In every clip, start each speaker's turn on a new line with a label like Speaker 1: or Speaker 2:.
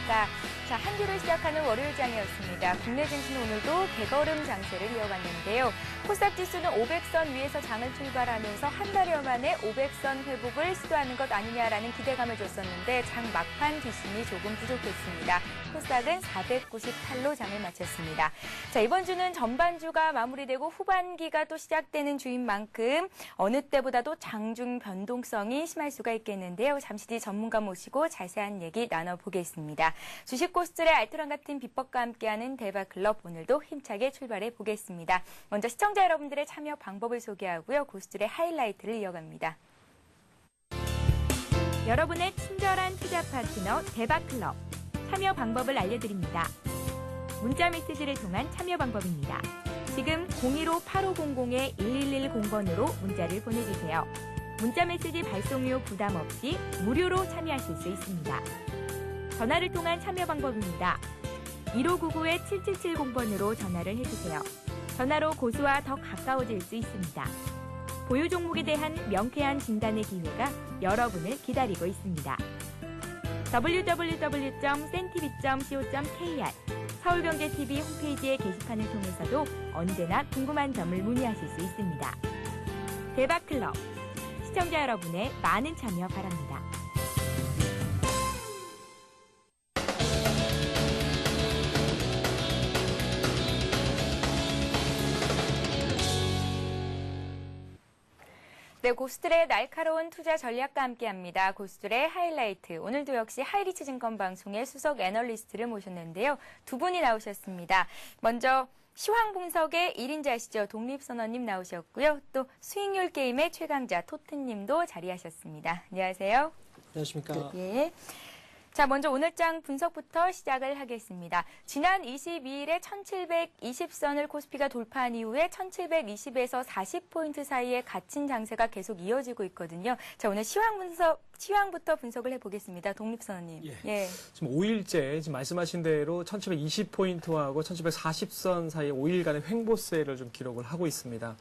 Speaker 1: 안녕하십니까. 자, 한 주를 시작하는 월요일장이었습니다. 국내 증시는 오늘도 개걸음 장세를 이어갔는데요. 코스닥 지수는 500선 위에서 장을 출발하면서 한 달여 만에 500선 회복을 시도하는 것 아니냐라는 기대감을 줬었는데 장 막판 뒷심이 조금 부족했습니다. 코스닥은 498로 장을 마쳤습니다. 자, 이번 주는 전반주가 마무리되고 후반기가 또 시작되는 주인 만큼 어느 때보다도 장중 변동성이 심할 수가 있겠는데요. 잠시 뒤 전문가 모시고 자세한 얘기 나눠보겠습니다. 주식 고수들의 알토란 같은 비법과 함께하는 대박클럽, 오늘도 힘차게 출발해 보겠습니다. 먼저 시청자 여러분들의 참여 방법을 소개하고요. 고수들의 하이라이트를 이어갑니다. 여러분의 친절한 투자 파트너 대박클럽. 참여 방법을 알려드립니다. 문자 메시지를 통한 참여 방법입니다. 지금 015-8500-1110번으로 문자를 보내주세요. 문자 메시지 발송료 부담 없이 무료로 참여하실 수 있습니다. 전화를 통한 참여 방법입니다. 1599-7770번으로 전화를 해주세요. 전화로 고수와 더 가까워질 수 있습니다. 보유 종목에 대한 명쾌한 진단의 기회가 여러분을 기다리고 있습니다. www.cntv.co.kr 서울경제TV 홈페이지의 게시판을 통해서도 언제나 궁금한 점을 문의하실 수 있습니다. 대박클럽, 시청자 여러분의 많은 참여 바랍니다. 네, 고수들의 날카로운 투자 전략과 함께합니다. 고수들의 하이라이트. 오늘도 역시 하이리츠 증권 방송의 수석 애널리스트를 모셨는데요. 두 분이 나오셨습니다. 먼저 시황 분석의 1인자시죠. 독립선언님 나오셨고요. 또 수익률 게임의 최강자 토트님도 자리하셨습니다. 안녕하세요.
Speaker 2: 안녕하십니까.
Speaker 1: 예. 자, 먼저 오늘장 분석부터 시작을 하겠습니다. 지난 22일에 1720선을 코스피가 돌파한 이후에 1720에서 40포인트 사이에 갇힌 장세가 계속 이어지고 있거든요. 자, 오늘 시황부터 분석을 해보겠습니다. 독립선언님.
Speaker 2: 예. 지금 5일째 지금 말씀하신 대로 1720포인트하고 1740선 사이에 5일간의 횡보세를 좀 기록을 하고 있습니다.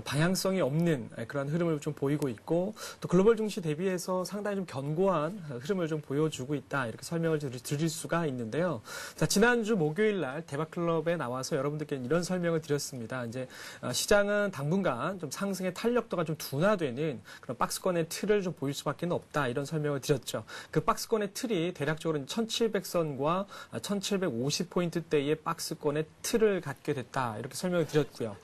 Speaker 2: 방향성이 없는 그런 흐름을 좀 보이고 있고 또 글로벌 증시 대비해서 상당히 좀 견고한 흐름을 좀 보여주고 있다. 이렇게 설명을 드릴 수가 있는데요. 자, 지난주 목요일 날 대박클럽에 나와서 여러분들께 이런 설명을 드렸습니다. 이제 시장은 당분간 좀 상승의 탄력도가 좀 둔화되는 그런 박스권의 틀을 좀 보일 수밖에 없다. 이런 설명을 드렸죠. 그 박스권의 틀이 대략적으로 1700선과 1750포인트대의 박스권의 틀을 갖게 됐다. 이렇게 설명을 드렸고요.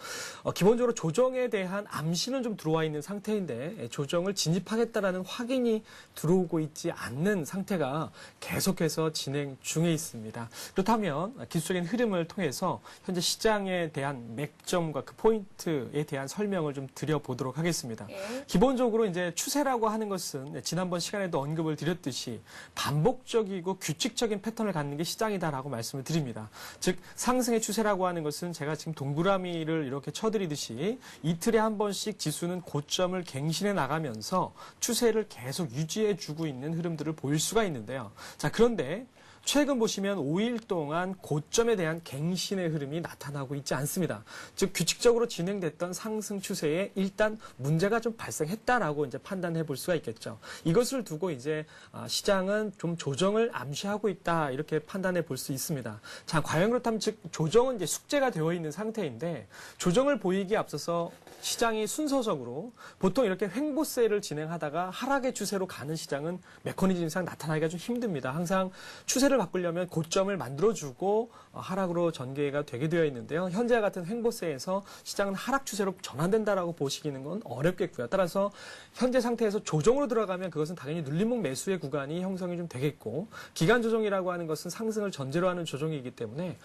Speaker 2: 기본적으로 조정에 대한 암시는 좀 들어와 있는 상태인데 조정을 진입하겠다라는 확인이 들어오고 있지 않는 상태가 계속해서 진행 중에 있습니다. 그렇다면 기술적인 흐름을 통해서 현재 시장에 대한 맥점과 그 포인트에 대한 설명을 좀 드려보도록 하겠습니다. 기본적으로 이제 추세라고 하는 것은 지난번 시간에도 언급을 드렸듯이 반복적이고 규칙적인 패턴을 갖는 게 시장이다라고 말씀을 드립니다. 즉 상승의 추세라고 하는 것은 제가 지금 동그라미를 이렇게 쳐드리듯이 이틀에 한 번씩 지수는 고점을 갱신해 나가면서 추세를 계속 유지해주고 있는 흐름들을 보일 수가 있는데요. 자, 그런데 최근 보시면 5일 동안 고점에 대한 갱신의 흐름이 나타나고 있지 않습니다. 즉 규칙적으로 진행됐던 상승 추세에 일단 문제가 좀 발생했다라고 이제 판단해 볼 수가 있겠죠. 이것을 두고 이제 시장은 좀 조정을 암시하고 있다 이렇게 판단해 볼 수 있습니다. 자, 과연 그렇다면 즉 조정은 이제 숙제가 되어 있는 상태인데 조정을 보이기에 앞서서 시장이 순서적으로 보통 이렇게 횡보세를 진행하다가 하락의 추세로 가는 시장은 메커니즘상 나타나기가 좀 힘듭니다. 항상 추세를 바꾸려면 고점을 만들어주고 하락으로 전개가 되게 되어 있는데요. 현재와 같은 횡보세에서 시장은 하락 추세로 전환된다라고 보시기는 건 어렵겠고요. 따라서 현재 상태에서 조정으로 들어가면 그것은 당연히 눌림목 매수의 구간이 형성이 좀 되겠고 기간 조정이라고 하는 것은 상승을 전제로 하는 조정이기 때문에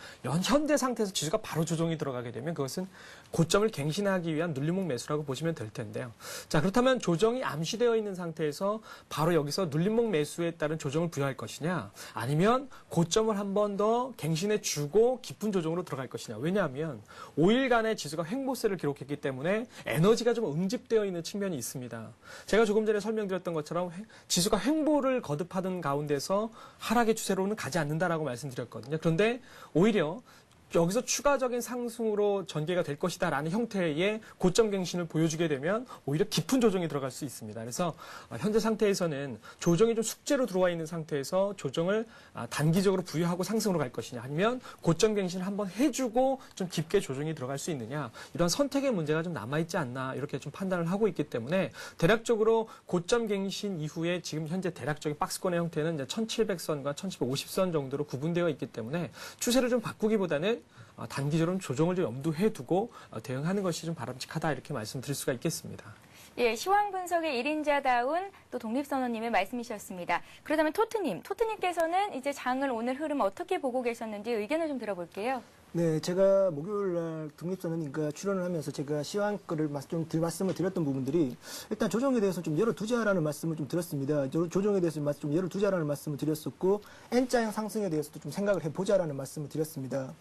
Speaker 2: 현재 상태에서 지수가 바로 조정이 들어가게 되면 그것은 고점을 갱신하기 위한 눌림목 매수라고 보시면 될 텐데요. 자, 그렇다면 조정이 암시되어 있는 상태에서 바로 여기서 눌림목 매수에 따른 조정을 부여할 것이냐 아니면 고점을 한 번 더 갱신해 주고 깊은 조정으로 들어갈 것이냐. 왜냐하면 5일간의 지수가 횡보세를 기록했기 때문에 에너지가 좀 응집되어 있는 측면이 있습니다. 제가 조금 전에 설명드렸던 것처럼 지수가 횡보를 거듭하던 가운데서 하락의 추세로는 가지 않는다라고 말씀드렸거든요. 그런데 오히려 여기서 추가적인 상승으로 전개가 될 것이다라는 형태의 고점 갱신을 보여주게 되면 오히려 깊은 조정이 들어갈 수 있습니다. 그래서 현재 상태에서는 조정이 좀 숙제로 들어와 있는 상태에서 조정을 단기적으로 부여하고 상승으로 갈 것이냐 아니면 고점 갱신을 한번 해주고 좀 깊게 조정이 들어갈 수 있느냐 이런 선택의 문제가 좀 남아있지 않나 이렇게 좀 판단을 하고 있기 때문에 대략적으로 고점 갱신 이후에 지금 현재 대략적인 박스권의 형태는 이제 1700선과 1750선 정도로 구분되어 있기 때문에 추세를 좀 바꾸기보다는 단기적으로 조정을 좀 염두해 두고 대응하는 것이 좀 바람직하다 이렇게 말씀드릴 수가 있겠습니다.
Speaker 1: 예, 시황 분석의 1인자다운 또 독립선언님의 말씀이셨습니다. 그렇다면 토트님께서는 이제 장을 오늘 흐름 어떻게 보고 계셨는지 의견을 좀 들어볼게요.
Speaker 3: 네, 제가 목요일 날 독립선언님과 출연을 하면서 제가 시황 거를 말씀을 드렸던 부분들이 일단 조정에 대해서 좀 열어두자라는 말씀을 좀 드렸습니다. 조정에 대해서 좀 열어두자라는 말씀을 드렸었고 N자형 상승에 대해서도 좀 생각을 해보자라는 말씀을 드렸습니다.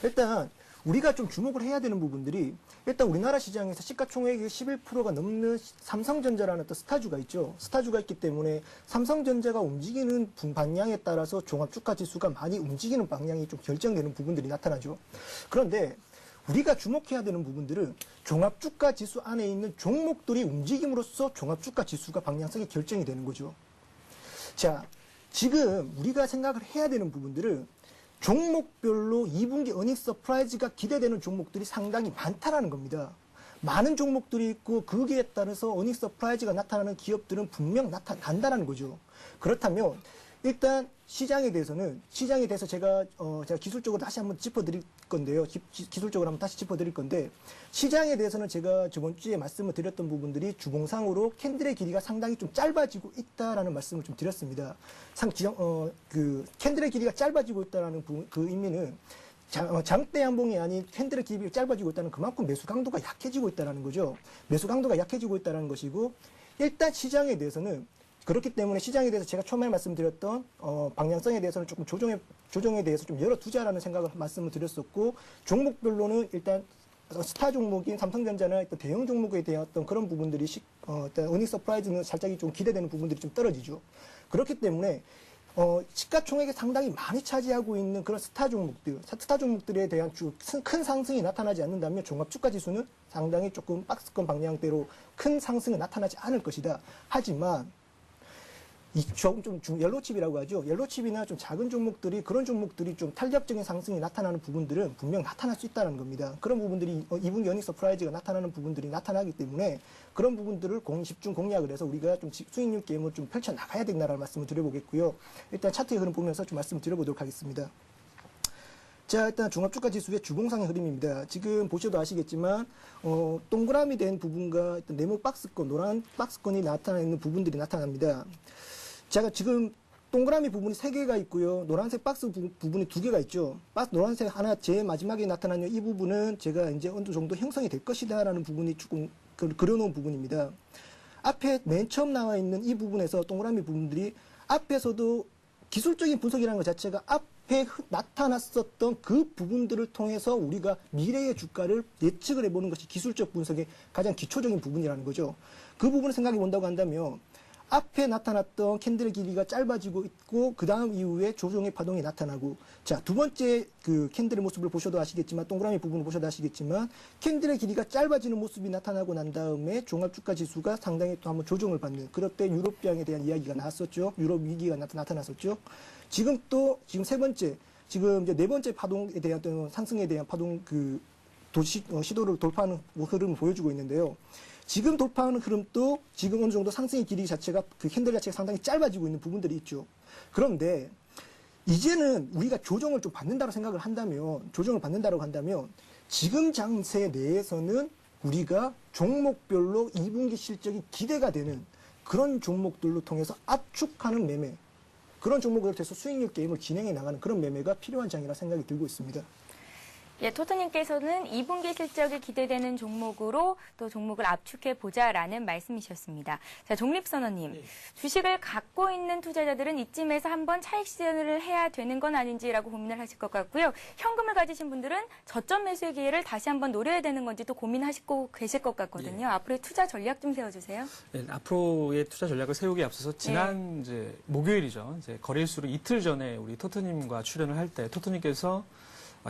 Speaker 3: 일단 우리가 좀 주목을 해야 되는 부분들이 일단 우리나라 시장에서 시가총액의 11%가 넘는 삼성전자라는 어떤 스타주가 있죠. 스타주가 있기 때문에 삼성전자가 움직이는 방향에 따라서 종합주가지수가 많이 움직이는 방향이 좀 결정되는 부분들이 나타나죠. 그런데 우리가 주목해야 되는 부분들은 종합주가지수 안에 있는 종목들이 움직임으로써 종합주가지수가 방향성이 결정이 되는 거죠. 자, 지금 우리가 생각을 해야 되는 부분들은 종목별로 2분기 어닝 서프라이즈가 기대되는 종목들이 상당히 많다라는 겁니다. 많은 종목들이 있고 거기에 따라서 어닝 서프라이즈가 나타나는 기업들은 분명 나타난다는 거죠. 그렇다면 일단 시장에 대해서 제가 기술적으로 다시 한번 짚어드릴 건데요. 기술적으로 한번 다시 짚어드릴 건데 시장에 대해서는 제가 저번 주에 말씀을 드렸던 부분들이 주봉상으로 캔들의 길이가 상당히 좀 짧아지고 있다라는 말씀을 좀 드렸습니다. 캔들의 길이가 짧아지고 있다라는 그 의미는 장대 양봉이 아닌 캔들의 길이가 짧아지고 있다는 그만큼 매수 강도가 약해지고 있다는 거죠. 매수 강도가 약해지고 있다는 것이고 일단 시장에 대해서는 그렇기 때문에 시장에 대해서 제가 처음에 말씀드렸던 방향성에 대해서는 조금 조정에 대해서 좀 열어두자라는 생각을 말씀을 드렸었고 종목별로는 일단 스타 종목인 삼성전자나 어떤 대형 종목에 대한 어떤 그런 부분들이 일단 어닝 서프라이즈는 살짝이 좀 기대되는 부분들이 좀 떨어지죠. 그렇기 때문에 시가총액이 상당히 많이 차지하고 있는 그런 스타 종목들에 대한 큰 상승이 나타나지 않는다면 종합주가지수는 상당히 조금 박스권 방향대로 큰 상승은 나타나지 않을 것이다. 하지만 옐로칩이라고 하죠. 옐로칩이나 좀 작은 종목들이 그런 종목들이 좀 탄력적인 상승이 나타나는 부분들은 분명 나타날 수 있다는 겁니다. 그런 부분들이 2분기 어닝 서프라이즈가 나타나는 부분들이 나타나기 때문에 그런 부분들을 집중 공략을 해서 우리가 좀 수익률 게임을 좀 펼쳐 나가야 된다는 말씀을 드려보겠고요. 일단 차트의 흐름 보면서 좀 말씀을 드려보도록 하겠습니다. 자, 일단 종합주가지수의 주봉상의 흐름입니다. 지금 보셔도 아시겠지만 동그라미 된 부분과 일단 네모 박스권, 노란 박스권이 나타나 있는 부분들이 나타납니다. 제가 지금 동그라미 부분이 3개가 있고요. 노란색 박스 부분이 2개가 있죠. 노란색 하나 제일 마지막에 나타나는 이 부분은 제가 이제 어느 정도 형성이 될 것이다라는 부분이 조금 그려놓은 부분입니다. 앞에 맨 처음 나와 있는 이 부분에서 동그라미 부분들이 앞에서도 기술적인 분석이라는 것 자체가 앞에 나타났었던 그 부분들을 통해서 우리가 미래의 주가를 예측을 해보는 것이 기술적 분석의 가장 기초적인 부분이라는 거죠. 그 부분을 생각해 본다고 한다면 앞에 나타났던 캔들의 길이가 짧아지고 있고 그 다음 이후에 조정의 파동이 나타나고 자, 두 번째 그 캔들의 모습을 보셔도 아시겠지만 동그라미 부분을 보셔도 아시겠지만 캔들의 길이가 짧아지는 모습이 나타나고 난 다음에 종합주가지수가 상당히 또 한번 조정을 받는 그럴 때 유럽병에 대한 이야기가 나왔었죠. 유럽 위기가 나타났었죠. 지금 세 번째 지금 이제 네 번째 파동에 대한 어떤 상승에 대한 파동 시도를 돌파하는 흐름을 보여주고 있는데요. 지금 돌파하는 흐름도 지금 어느 정도 상승의 길이 자체가 그 캔들 자체가 상당히 짧아지고 있는 부분들이 있죠. 그런데 이제는 우리가 조정을 좀 받는다고 생각을 한다면 지금 장세 내에서는 우리가 종목별로 2분기 실적이 기대가 되는 그런 종목들로 통해서 압축하는 매매 그런 종목을 통해서 수익률 게임을 진행해 나가는 그런 매매가 필요한 장이라 생각이 들고 있습니다.
Speaker 1: 예, 토트님께서는 2분기 실적이 기대되는 종목으로 또 종목을 압축해보자라는 말씀이셨습니다. 자, 독립선언님, 네. 주식을 갖고 있는 투자자들은 이쯤에서 한번 차익 실현을 해야 되는 건 아닌지라고 고민을 하실 것 같고요. 현금을 가지신 분들은 저점 매수의 기회를 다시 한번 노려야 되는 건지 또 고민하시고 계실 것 같거든요. 네. 앞으로의 투자 전략 좀 세워주세요. 네,
Speaker 2: 앞으로의 투자 전략을 세우기에 앞서서 지난 이제 목요일이죠. 이제 거래일수로 이틀 전에 우리 토트님과 출연을 할 때 토트님께서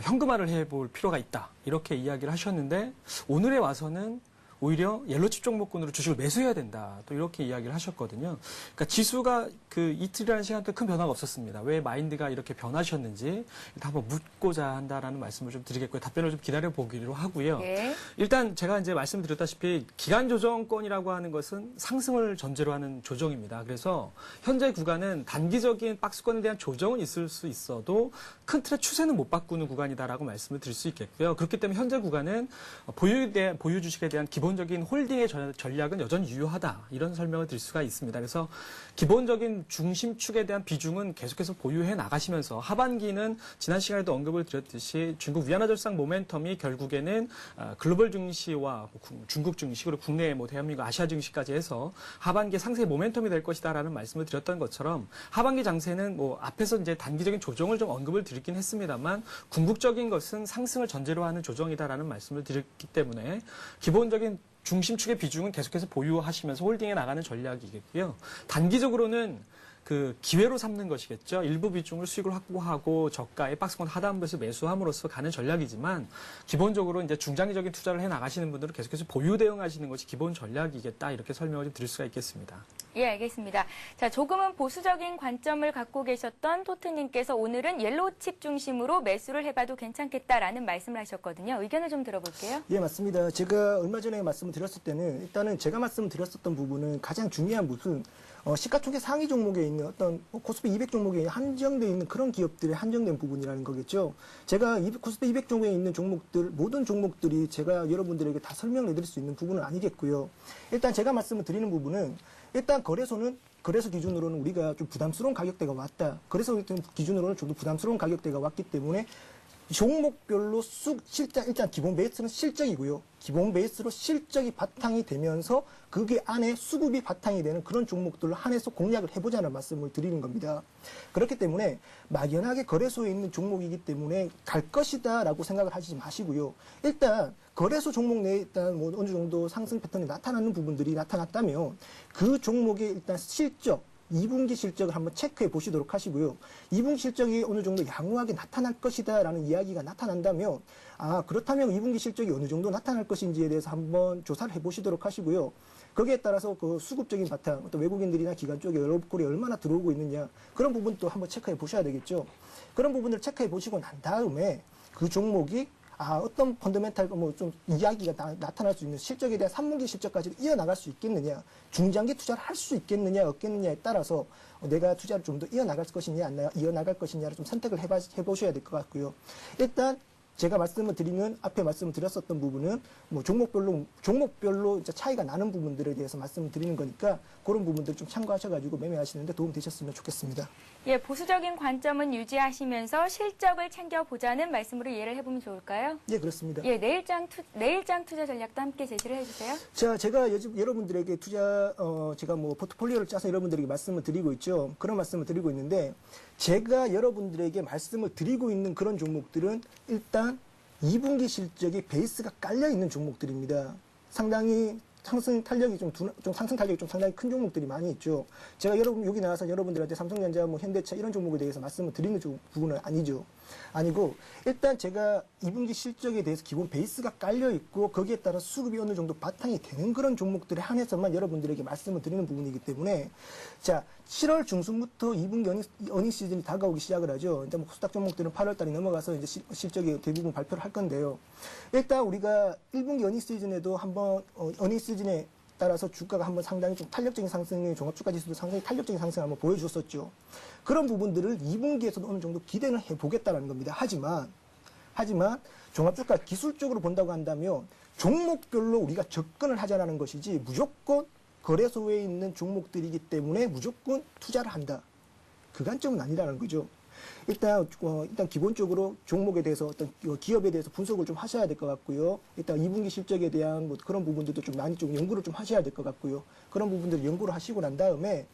Speaker 2: 현금화를 해볼 필요가 있다. 이렇게 이야기를 하셨는데 오늘에 와서는 오히려 옐로칩 종목군으로 주식을 매수해야 된다. 또 이렇게 이야기를 하셨거든요. 그러니까 지수가 그 이틀이라는 시간 동안 큰 변화가 없었습니다. 왜 마인드가 이렇게 변하셨는지 한번 묻고자 한다라는 말씀을 좀 드리겠고요. 답변을 좀 기다려 보기로 하고요.
Speaker 1: 예.
Speaker 2: 일단 제가 이제 말씀드렸다시피 기간 조정권이라고 하는 것은 상승을 전제로 하는 조정입니다. 그래서 현재 구간은 단기적인 박스권에 대한 조정은 있을 수 있어도 큰 틀의 추세는 못 바꾸는 구간이다라고 말씀을 드릴 수 있겠고요. 그렇기 때문에 현재 구간은 보유 주식에 대한 기본적인 홀딩의 전략은 여전히 유효하다. 이런 설명을 드릴 수가 있습니다. 그래서 기본적인 중심축에 대한 비중은 계속해서 보유해 나가시면서 하반기는 지난 시간에도 언급을 드렸듯이 중국 위안화절상 모멘텀이 결국에는 글로벌 증시와 중국 증시 그리고 국내 대한민국 아시아 증시까지 해서 하반기 상승의 모멘텀이 될 것이다라는 말씀을 드렸던 것처럼 하반기 장세는 앞에서 이제 단기적인 조정을 좀 언급을 드리긴 했습니다만 궁극적인 것은 상승을 전제로 하는 조정이다라는 말씀을 드렸기 때문에 기본적인 중심축의 비중은 계속해서 보유하시면서 홀딩해 나가는 전략이겠고요. 단기적으로는 그 기회로 삼는 것이겠죠. 일부 비중을 수익을 확보하고 저가의 박스권 하단부에서 매수함으로써 가는 전략이지만 기본적으로 이제 중장기적인 투자를 해 나가시는 분들은 계속해서 보유 대응하시는 것이 기본 전략이겠다. 이렇게 설명을 좀 드릴 수가 있겠습니다.
Speaker 1: 예, 알겠습니다. 자, 조금은 보수적인 관점을 갖고 계셨던 토트님께서 오늘은 옐로우칩 중심으로 매수를 해봐도 괜찮겠다라는 말씀을 하셨거든요. 의견을 좀 들어볼게요.
Speaker 3: 예, 맞습니다. 제가 얼마 전에 말씀을 드렸을 때는 일단은 제가 말씀드렸었던 부분은 가장 중요한 부분 시가총액 상위 종목에 있는 어떤 코스피 200 종목에 한정되어 있는 그런 기업들의 한정된 부분이라는 거겠죠. 제가 코스피 200 종목에 있는 종목들, 모든 종목들이 제가 여러분들에게 다 설명을 해드릴 수 있는 부분은 아니겠고요. 일단 제가 말씀을 드리는 부분은 일단 거래소 기준으로는 우리가 좀 부담스러운 가격대가 왔다. 거래소 기준으로는 좀 더 부담스러운 가격대가 왔기 때문에 종목별로 일단 기본 베이스는 실적이고요. 기본 베이스로 실적이 바탕이 되면서 그게 안에 수급이 바탕이 되는 그런 종목들로 한해서 공략을 해보자는 말씀을 드리는 겁니다. 그렇기 때문에 막연하게 거래소에 있는 종목이기 때문에 갈 것이다라고 생각을 하시지 마시고요. 일단 거래소 종목 내에 일단 어느 정도 상승 패턴이 나타나는 부분들이 나타났다면 그 종목의 일단 실적 2분기 실적을 한번 체크해 보시도록 하시고요. 2분기 실적이 어느 정도 양호하게 나타날 것이다라는 이야기가 나타난다면 그렇다면 2분기 실적이 어느 정도 나타날 것인지에 대해서 한번 조사를 해 보시도록 하시고요. 거기에 따라서 그 수급적인 바탕, 어떤 외국인들이나 기관 쪽에 여러분이 얼마나 들어오고 있느냐 그런 부분도 한번 체크해 보셔야 되겠죠. 그런 부분을 체크해 보시고 난 다음에 그 종목이 어떤 펀더멘탈 좀 이야기가 나타날 수 있는 실적에 대한 3분기 실적까지 이어나갈 수 있겠느냐, 중장기 투자를 할 수 있겠느냐 없겠느냐에 따라서 내가 투자를 좀 더 이어나갈 것이냐 안 이어나갈 것이냐를 좀 선택을 해보셔야 될 것 같고요. 일단 제가 앞에 말씀을 드렸었던 부분은 종목별로 이제 차이가 나는 부분들에 대해서 말씀을 드리는 거니까 그런 부분들 좀 참고하셔가지고 매매하시는데 도움 되셨으면 좋겠습니다.
Speaker 1: 예, 보수적인 관점은 유지하시면서 실적을 챙겨보자는 말씀으로 이해를 해보면 좋을까요?
Speaker 3: 예, 그렇습니다.
Speaker 1: 예, 내일장 투자 전략도 함께 제시를 해주세요.
Speaker 3: 자, 제가 요즘 여러분들에게 제가 포트폴리오를 짜서 여러분들에게 말씀을 드리고 있죠. 그런 말씀을 드리고 있는데 제가 여러분들에게 말씀을 드리고 있는 그런 종목들은 일단 2분기 실적이 베이스가 깔려 있는 종목들입니다. 상당히 상승 탄력이 좀 상당히 큰 종목들이 많이 있죠. 제가 여기 나와서 여러분들한테 삼성전자, 현대차 이런 종목에 대해서 말씀을 드리는 부분은 아니고 일단 제가 2분기 실적에 대해서 기본 베이스가 깔려 있고 거기에 따라 수급이 어느 정도 바탕이 되는 그런 종목들에 한해서만 여러분들에게 말씀을 드리는 부분이기 때문에 자 7월 중순부터 2분기 어닝 시즌이 다가오기 시작을 하죠. 이제 코스닥 종목들은 8월 달이 넘어가서 이제 실적이 대부분 발표를 할 건데요. 일단 우리가 1분기 어닝 시즌에도 한번 어닝 시즌에 따라서 주가가 한번 상당히 좀 탄력적인 상승이 종합주가 지수도 상당히 탄력적인 상승을 한번 보여줬었죠. 그런 부분들을 2분기에서도 어느 정도 기대를 해보겠다는 겁니다. 하지만 종합주가 기술적으로 본다고 한다면 종목별로 우리가 접근을 하자라는 것이지 무조건 거래소에 있는 종목들이기 때문에 무조건 투자를 한다. 그 관점은 아니라는 거죠. 일단 기본적으로 종목에 대해서 어떤 기업에 대해서 분석을 좀 하셔야 될 것 같고요. 일단 2분기 실적에 대한 그런 부분들도 좀 많이 좀 연구를 좀 하셔야 될 것 같고요. 그런 부분들 연구를 하시고 난 다음에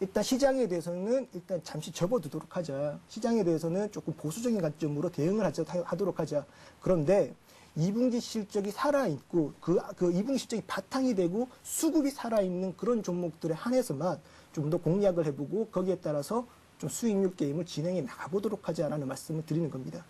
Speaker 3: 일단 시장에 대해서는 일단 잠시 접어두도록 하자. 시장에 대해서는 조금 보수적인 관점으로 대응을 하도록 하자. 그런데 2분기 실적이 살아있고 그 2분기 실적이 바탕이 되고 수급이 살아있는 그런 종목들에 한해서만 좀 더 공략을 해보고 거기에 따라서 좀 수익률 게임을 진행해 나가보도록 하자라는 말씀을 드리는 겁니다.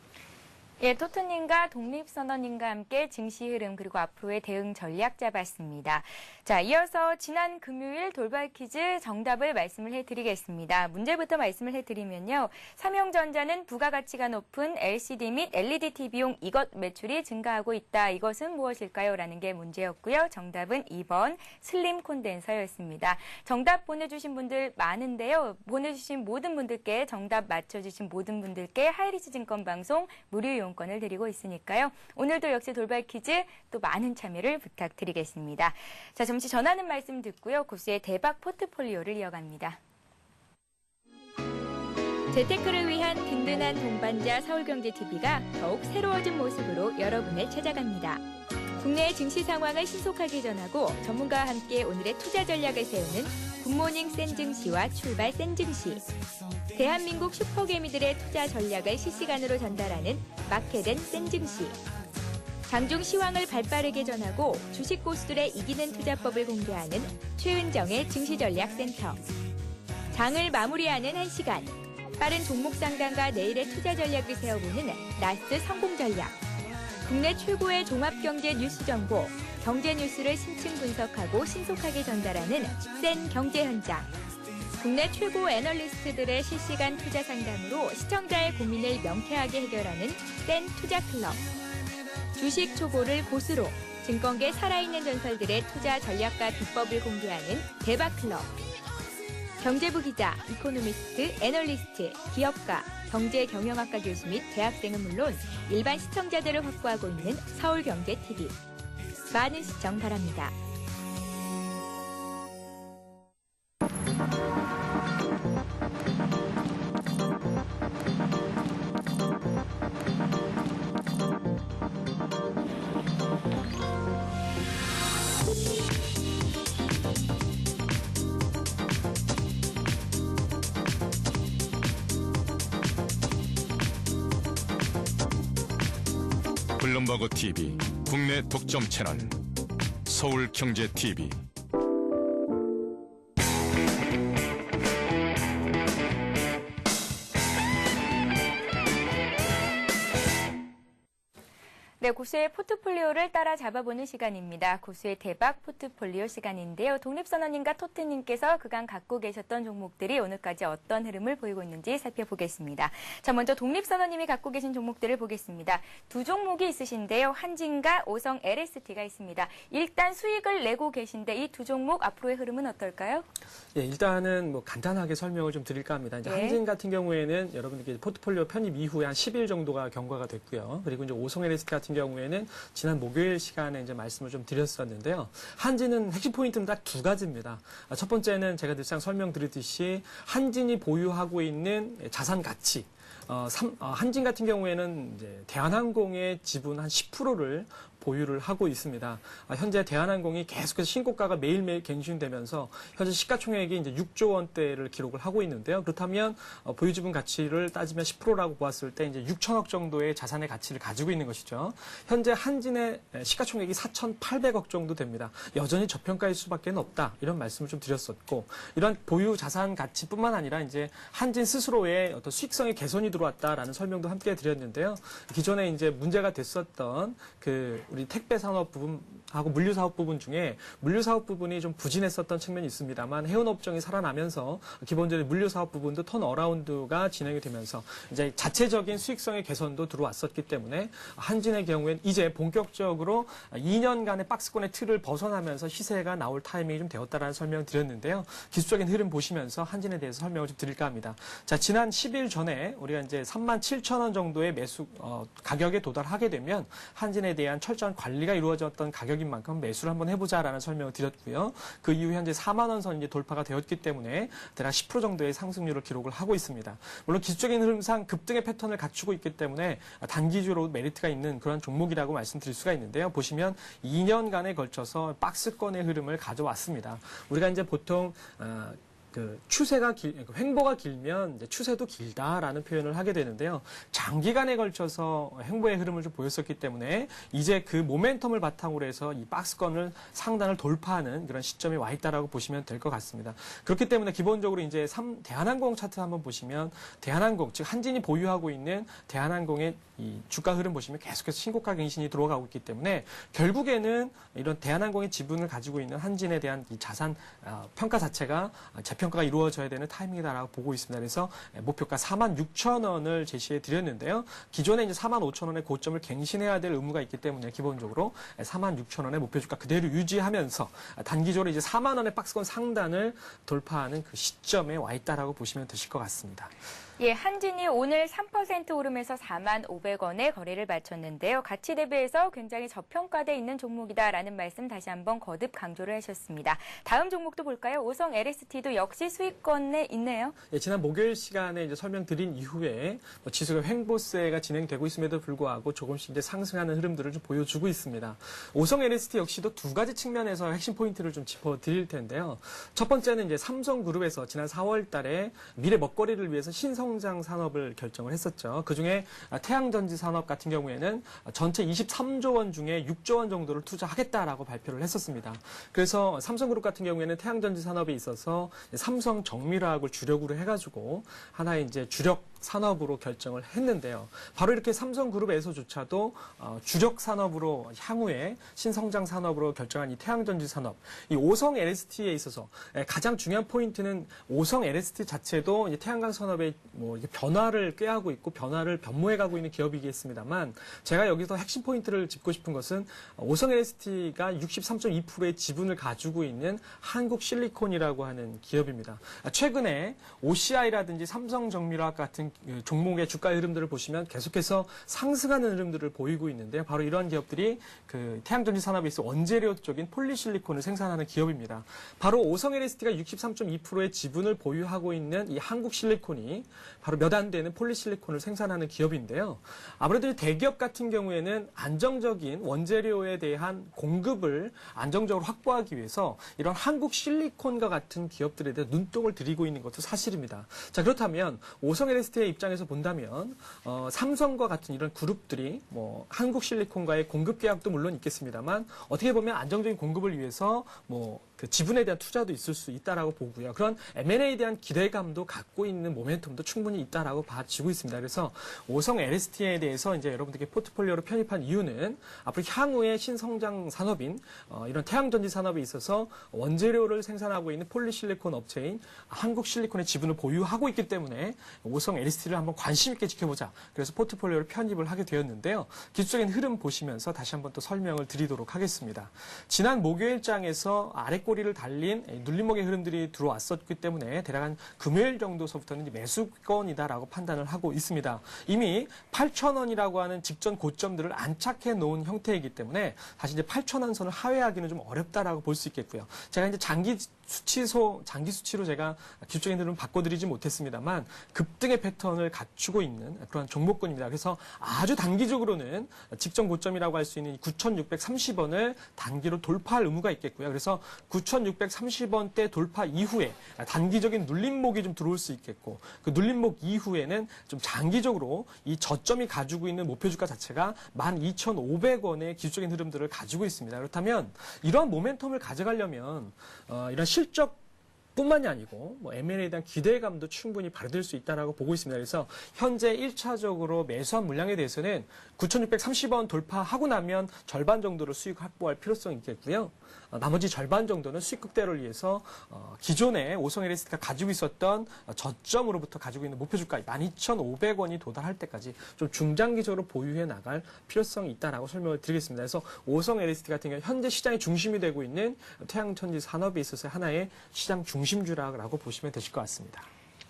Speaker 1: 예, 토트님과 독립선언님과 함께 증시 흐름 그리고 앞으로의 대응 전략 잡았습니다. 자, 이어서 지난 금요일 돌발 퀴즈 정답을 말씀을 해드리겠습니다. 문제부터 말씀을 해드리면요. 삼성전자는 부가가치가 높은 LCD 및 LED TV용 이것 매출이 증가하고 있다. 이것은 무엇일까요? 라는 게 문제였고요. 정답은 2번 슬림 콘덴서였습니다. 정답 보내주신 분들 많은데요. 보내주신 모든 분들께 정답 맞춰주신 모든 분들께 하이리스 증권 방송 무료 이용권을 드리고 있으니까요. 오늘도 역시 돌발 퀴즈 또 많은 참여를 부탁드리겠습니다. 자, 잠시 전하는 말씀 듣고요. 고수의 대박 포트폴리오를 이어갑니다. 재테크를 위한 든든한 동반자 서울경제TV가 더욱 새로워진 모습으로 여러분을 찾아갑니다. 국내의 증시 상황을 신속하게 전하고 전문가와 함께 오늘의 투자 전략을 세우는 굿모닝 센증시와 출발 센증시. 대한민국 슈퍼개미들의 투자 전략을 실시간으로 전달하는 마켓앤 센증시. 장중 시황을 발빠르게 전하고 주식 고수들의 이기는 투자법을 공개하는 최은정의 증시전략센터. 장을 마무리하는 1시간. 빠른 종목 상담과 내일의 투자 전략을 세워보는 라스트 성공 전략. 국내 최고의 종합경제 뉴스 정보, 경제 뉴스를 심층 분석하고 신속하게 전달하는 센 경제 현장. 국내 최고 애널리스트들의 실시간 투자 상담으로 시청자의 고민을 명쾌하게 해결하는 센 투자 클럽. 주식 초보를 고수로 증권계 살아있는 전설들의 투자 전략과 비법을 공개하는 대박 클럽. 경제부 기자, 이코노미스트, 애널리스트, 기업가, 경제경영학과 교수 및 대학생은 물론 일반 시청자들을 확보하고 있는 서울경제TV. 많은 시청 바랍니다.
Speaker 4: 블룸버그 TV 국내 독점 채널 서울경제TV.
Speaker 1: 네, 고수의 포트폴리오를 따라 잡아보는 시간입니다. 고수의 대박 포트폴리오 시간인데요. 독립선언님과 토트님께서 그간 갖고 계셨던 종목들이 오늘까지 어떤 흐름을 보이고 있는지 살펴보겠습니다. 자, 먼저 독립선언님이 갖고 계신 종목들을 보겠습니다. 두 종목이 있으신데요. 한진과 오성 LST가 있습니다. 일단 수익을 내고 계신데 이 두 종목 앞으로의 흐름은 어떨까요?
Speaker 2: 예, 일단은 뭐 간단하게 설명을 좀 드릴까 합니다. 이제 한진 같은 경우에는 여러분들께 포트폴리오 편입 이후에 한 10일 정도가 경과가 됐고요. 그리고 이제 오성 LST 같은 경우에는 지난 목요일 시간에 이제 말씀을 좀 드렸었는데요. 한진은 핵심 포인트는 딱 두 가지입니다. 첫 번째는 제가 늘상 설명드렸듯이 한진이 보유하고 있는 자산 가치. 한진 같은 경우에는 이제 대한항공의 지분 한 10%를 보유를 하고 있습니다. 현재 대한항공이 계속해서 신고가가 매일매일 갱신되면서 현재 시가총액이 이제 6조 원대를 기록을 하고 있는데요. 그렇다면 보유 지분 가치를 따지면 10%라고 보았을 때 이제 6천억 정도의 자산의 가치를 가지고 있는 것이죠. 현재 한진의 시가총액이 4,800억 정도 됩니다. 여전히 저평가일 수밖에 없다. 이런 말씀을 좀 드렸었고, 이런 보유 자산 가치뿐만 아니라 이제 한진 스스로의 어떤 수익성의 개선이 들어왔다라는 설명도 함께 드렸는데요. 기존에 이제 문제가 됐었던 우리 택배 산업 부분하고 물류 사업 부분 중에 물류 사업 부분이 좀 부진했었던 측면이 있습니다만 해운 업종이 살아나면서 기본적으로 물류 사업 부분도 턴 어라운드가 진행이 되면서 이제 자체적인 수익성의 개선도 들어왔었기 때문에 한진의 경우에는 이제 본격적으로 2년간의 박스권의 틀을 벗어나면서 시세가 나올 타이밍이 좀 되었다라는 설명을 드렸는데요. 기술적인 흐름 보시면서 한진에 대해서 설명을 좀 드릴까 합니다. 자, 지난 10일 전에 우리가 이제 37,000원 정도의 매수 가격에 도달하게 되면 한진에 대한 철저한 관리가 이루어졌던 가격인 만큼 매수를 한번 해보자라는 설명을 드렸고요. 그 이후 현재 4만 원 선 이제 돌파가 되었기 때문에 대략 10% 정도의 상승률을 기록을 하고 있습니다. 물론 기술적인 흐름상 급등의 패턴을 갖추고 있기 때문에 단기주로 메리트가 있는 그런 종목이라고 말씀드릴 수가 있는데요. 보시면 2년간에 걸쳐서 박스권의 흐름을 가져왔습니다. 우리가 이제 보통 추세가 횡보가 길면 이제 추세도 길다라는 표현을 하게 되는데요. 장기간에 걸쳐서 횡보의 흐름을 좀 보였었기 때문에 이제 그 모멘텀을 바탕으로 해서 이 박스권을 상단을 돌파하는 그런 시점에 와 있다라고 보시면 될 것 같습니다. 그렇기 때문에 기본적으로 이제 대한항공 차트 한번 보시면 대한항공 즉 한진이 보유하고 있는 대한항공의 이 주가 흐름 보시면 계속해서 신고가 갱신이 들어가고 있기 때문에 결국에는 이런 대한항공의 지분을 가지고 있는 한진에 대한 이 자산 평가 자체가 재평가가 이루어져야 되는 타이밍이다라고 보고 있습니다. 그래서 목표가 46,000원을 제시해 드렸는데요. 기존에 이제 45,000원의 고점을 갱신해야 될 의무가 있기 때문에 기본적으로 46,000원의 목표 주가 그대로 유지하면서 단기적으로 이제 4만 원의 박스권 상단을 돌파하는 그 시점에 와 있다라고 보시면 되실 것 같습니다.
Speaker 1: 예, 한진이 오늘 3% 오르면서 45,500원에 거래를 마쳤는데요. 가치 대비해서 굉장히 저평가돼 있는 종목이다라는 말씀 다시 한번 거듭 강조를 하셨습니다. 다음 종목도 볼까요? 오성 LST도 역시 수익권에 있네요.
Speaker 2: 예, 지난 목요일 시간에 이제 설명드린 이후에 지수가 횡보세가 진행되고 있음에도 불구하고 조금씩 이제 상승하는 흐름들을 좀 보여주고 있습니다. 오성 LST 역시도 두 가지 측면에서 핵심 포인트를 좀 짚어드릴 텐데요. 첫 번째는 이제 삼성그룹에서 지난 4월달에 미래 먹거리를 위해서 신성장 산업을 결정을 했었죠. 그중에 태양전지 산업 같은 경우에는 전체 23조 원 중에 6조 원 정도를 투자하겠다라고 발표를 했었습니다. 그래서 삼성그룹 같은 경우에는 태양전지 산업에 있어서 삼성 정밀화학을 주력으로 해가지고 하나의 이제 주력 산업으로 결정을 했는데요. 바로 이렇게 삼성그룹에서조차도 주력 산업으로 향후에 신성장 산업으로 결정한 이 태양전지 산업, 이 오성 LST에 있어서 가장 중요한 포인트는 오성 LST 자체도 이제 태양광 산업의 변화를 꾀하고 있고 변화를 변모해가고 있는 기업이겠습니다만 제가 여기서 핵심 포인트를 짚고 싶은 것은 오성 LST가 63.2%의 지분을 가지고 있는 한국실리콘이라고 하는 기업입니다. 최근에 OCI라든지 삼성정밀화학 같은 종목의 주가 흐름들을 보시면 계속해서 상승하는 흐름들을 보이고 있는데요. 바로 이러한 기업들이 그 태양전지 산업에 있어 원재료 쪽인 폴리실리콘을 생산하는 기업입니다. 바로 오성 LST가 63.2%의 지분을 보유하고 있는 이 한국실리콘이 바로 몇 안 되는 폴리실리콘을 생산하는 기업인데요. 아무래도 대기업 같은 경우에는 안정적인 원재료에 대한 공급을 안정적으로 확보하기 위해서 이런 한국실리콘과 같은 기업들에 대해 눈독을 들이고 있는 것도 사실입니다. 자, 그렇다면 오성 LST의 입장에서 본다면 삼성과 같은 이런 그룹들이 한국실리콘과의 공급 계약도 물론 있겠습니다만 어떻게 보면 안정적인 공급을 위해서 그 지분에 대한 투자도 있을 수 있다라고 보고요. 그런 M&A에 대한 기대감도 갖고 있는 모멘텀도 충분히 있다라고 봐지고 있습니다. 그래서 오성 LST에 대해서 이제 여러분들께 포트폴리오로 편입한 이유는 앞으로 향후의 신성장 산업인 이런 태양전지 산업에 있어서 원재료를 생산하고 있는 폴리실리콘 업체인 한국실리콘의 지분을 보유하고 있기 때문에 오성 LST를 한번 관심 있게 지켜보자. 그래서 포트폴리오를 편입을 하게 되었는데요. 기술적인 흐름 보시면서 다시 한번 또 설명을 드리도록 하겠습니다. 지난 목요일장에서 아랫꼬리를 달린 눌림목의 흐름들이 들어왔었기 때문에 대략 한 금요일 정도서부터는 매수권이다라고 판단을 하고 있습니다. 이미 8,000원이라고 하는 직전 고점들을 안착해 놓은 형태이기 때문에 다시 이제 8,000원 선을 하회하기는 좀 어렵다라고 볼 수 있겠고요. 제가 이제 장기 수치로 제가 기술적인 흐름을 바꿔드리지 못했습니다만 급등의 패턴을 갖추고 있는 그런 종목군입니다. 그래서 아주 단기적으로는 직전 고점이라고 할 수 있는 9,630원을 단기로 돌파할 의무가 있겠고요. 그래서 9,630원대 돌파 이후에 단기적인 눌림목이 좀 들어올 수 있겠고 그 눌림목 이후에는 좀 장기적으로 이 저점이 가지고 있는 목표 주가 자체가 12,500원의 기술적인 흐름들을 가지고 있습니다. 그렇다면 이러한 모멘텀을 가져가려면 이런 실적 뿐만이 아니고 M&A에 대한 기대감도 충분히 발휘될 수 있다라고 보고 있습니다. 그래서 현재 1차적으로 매수한 물량에 대해서는 9,630원 돌파하고 나면 절반 정도로 수익 확보할 필요성이 있겠고요. 나머지 절반 정도는 수익 극대화를 위해서 기존에 오성 LST가 가지고 있었던 저점으로부터 가지고 있는 목표 주가 12,500원이 도달할 때까지 좀 중장기적으로 보유해 나갈 필요성이 있다라고 설명을 드리겠습니다. 그래서 오성 LST 같은 경우 현재 시장의 중심이 되고 있는 태양전지 산업에 있어서 하나의 시장 중심주라고 보시면 되실 것 같습니다.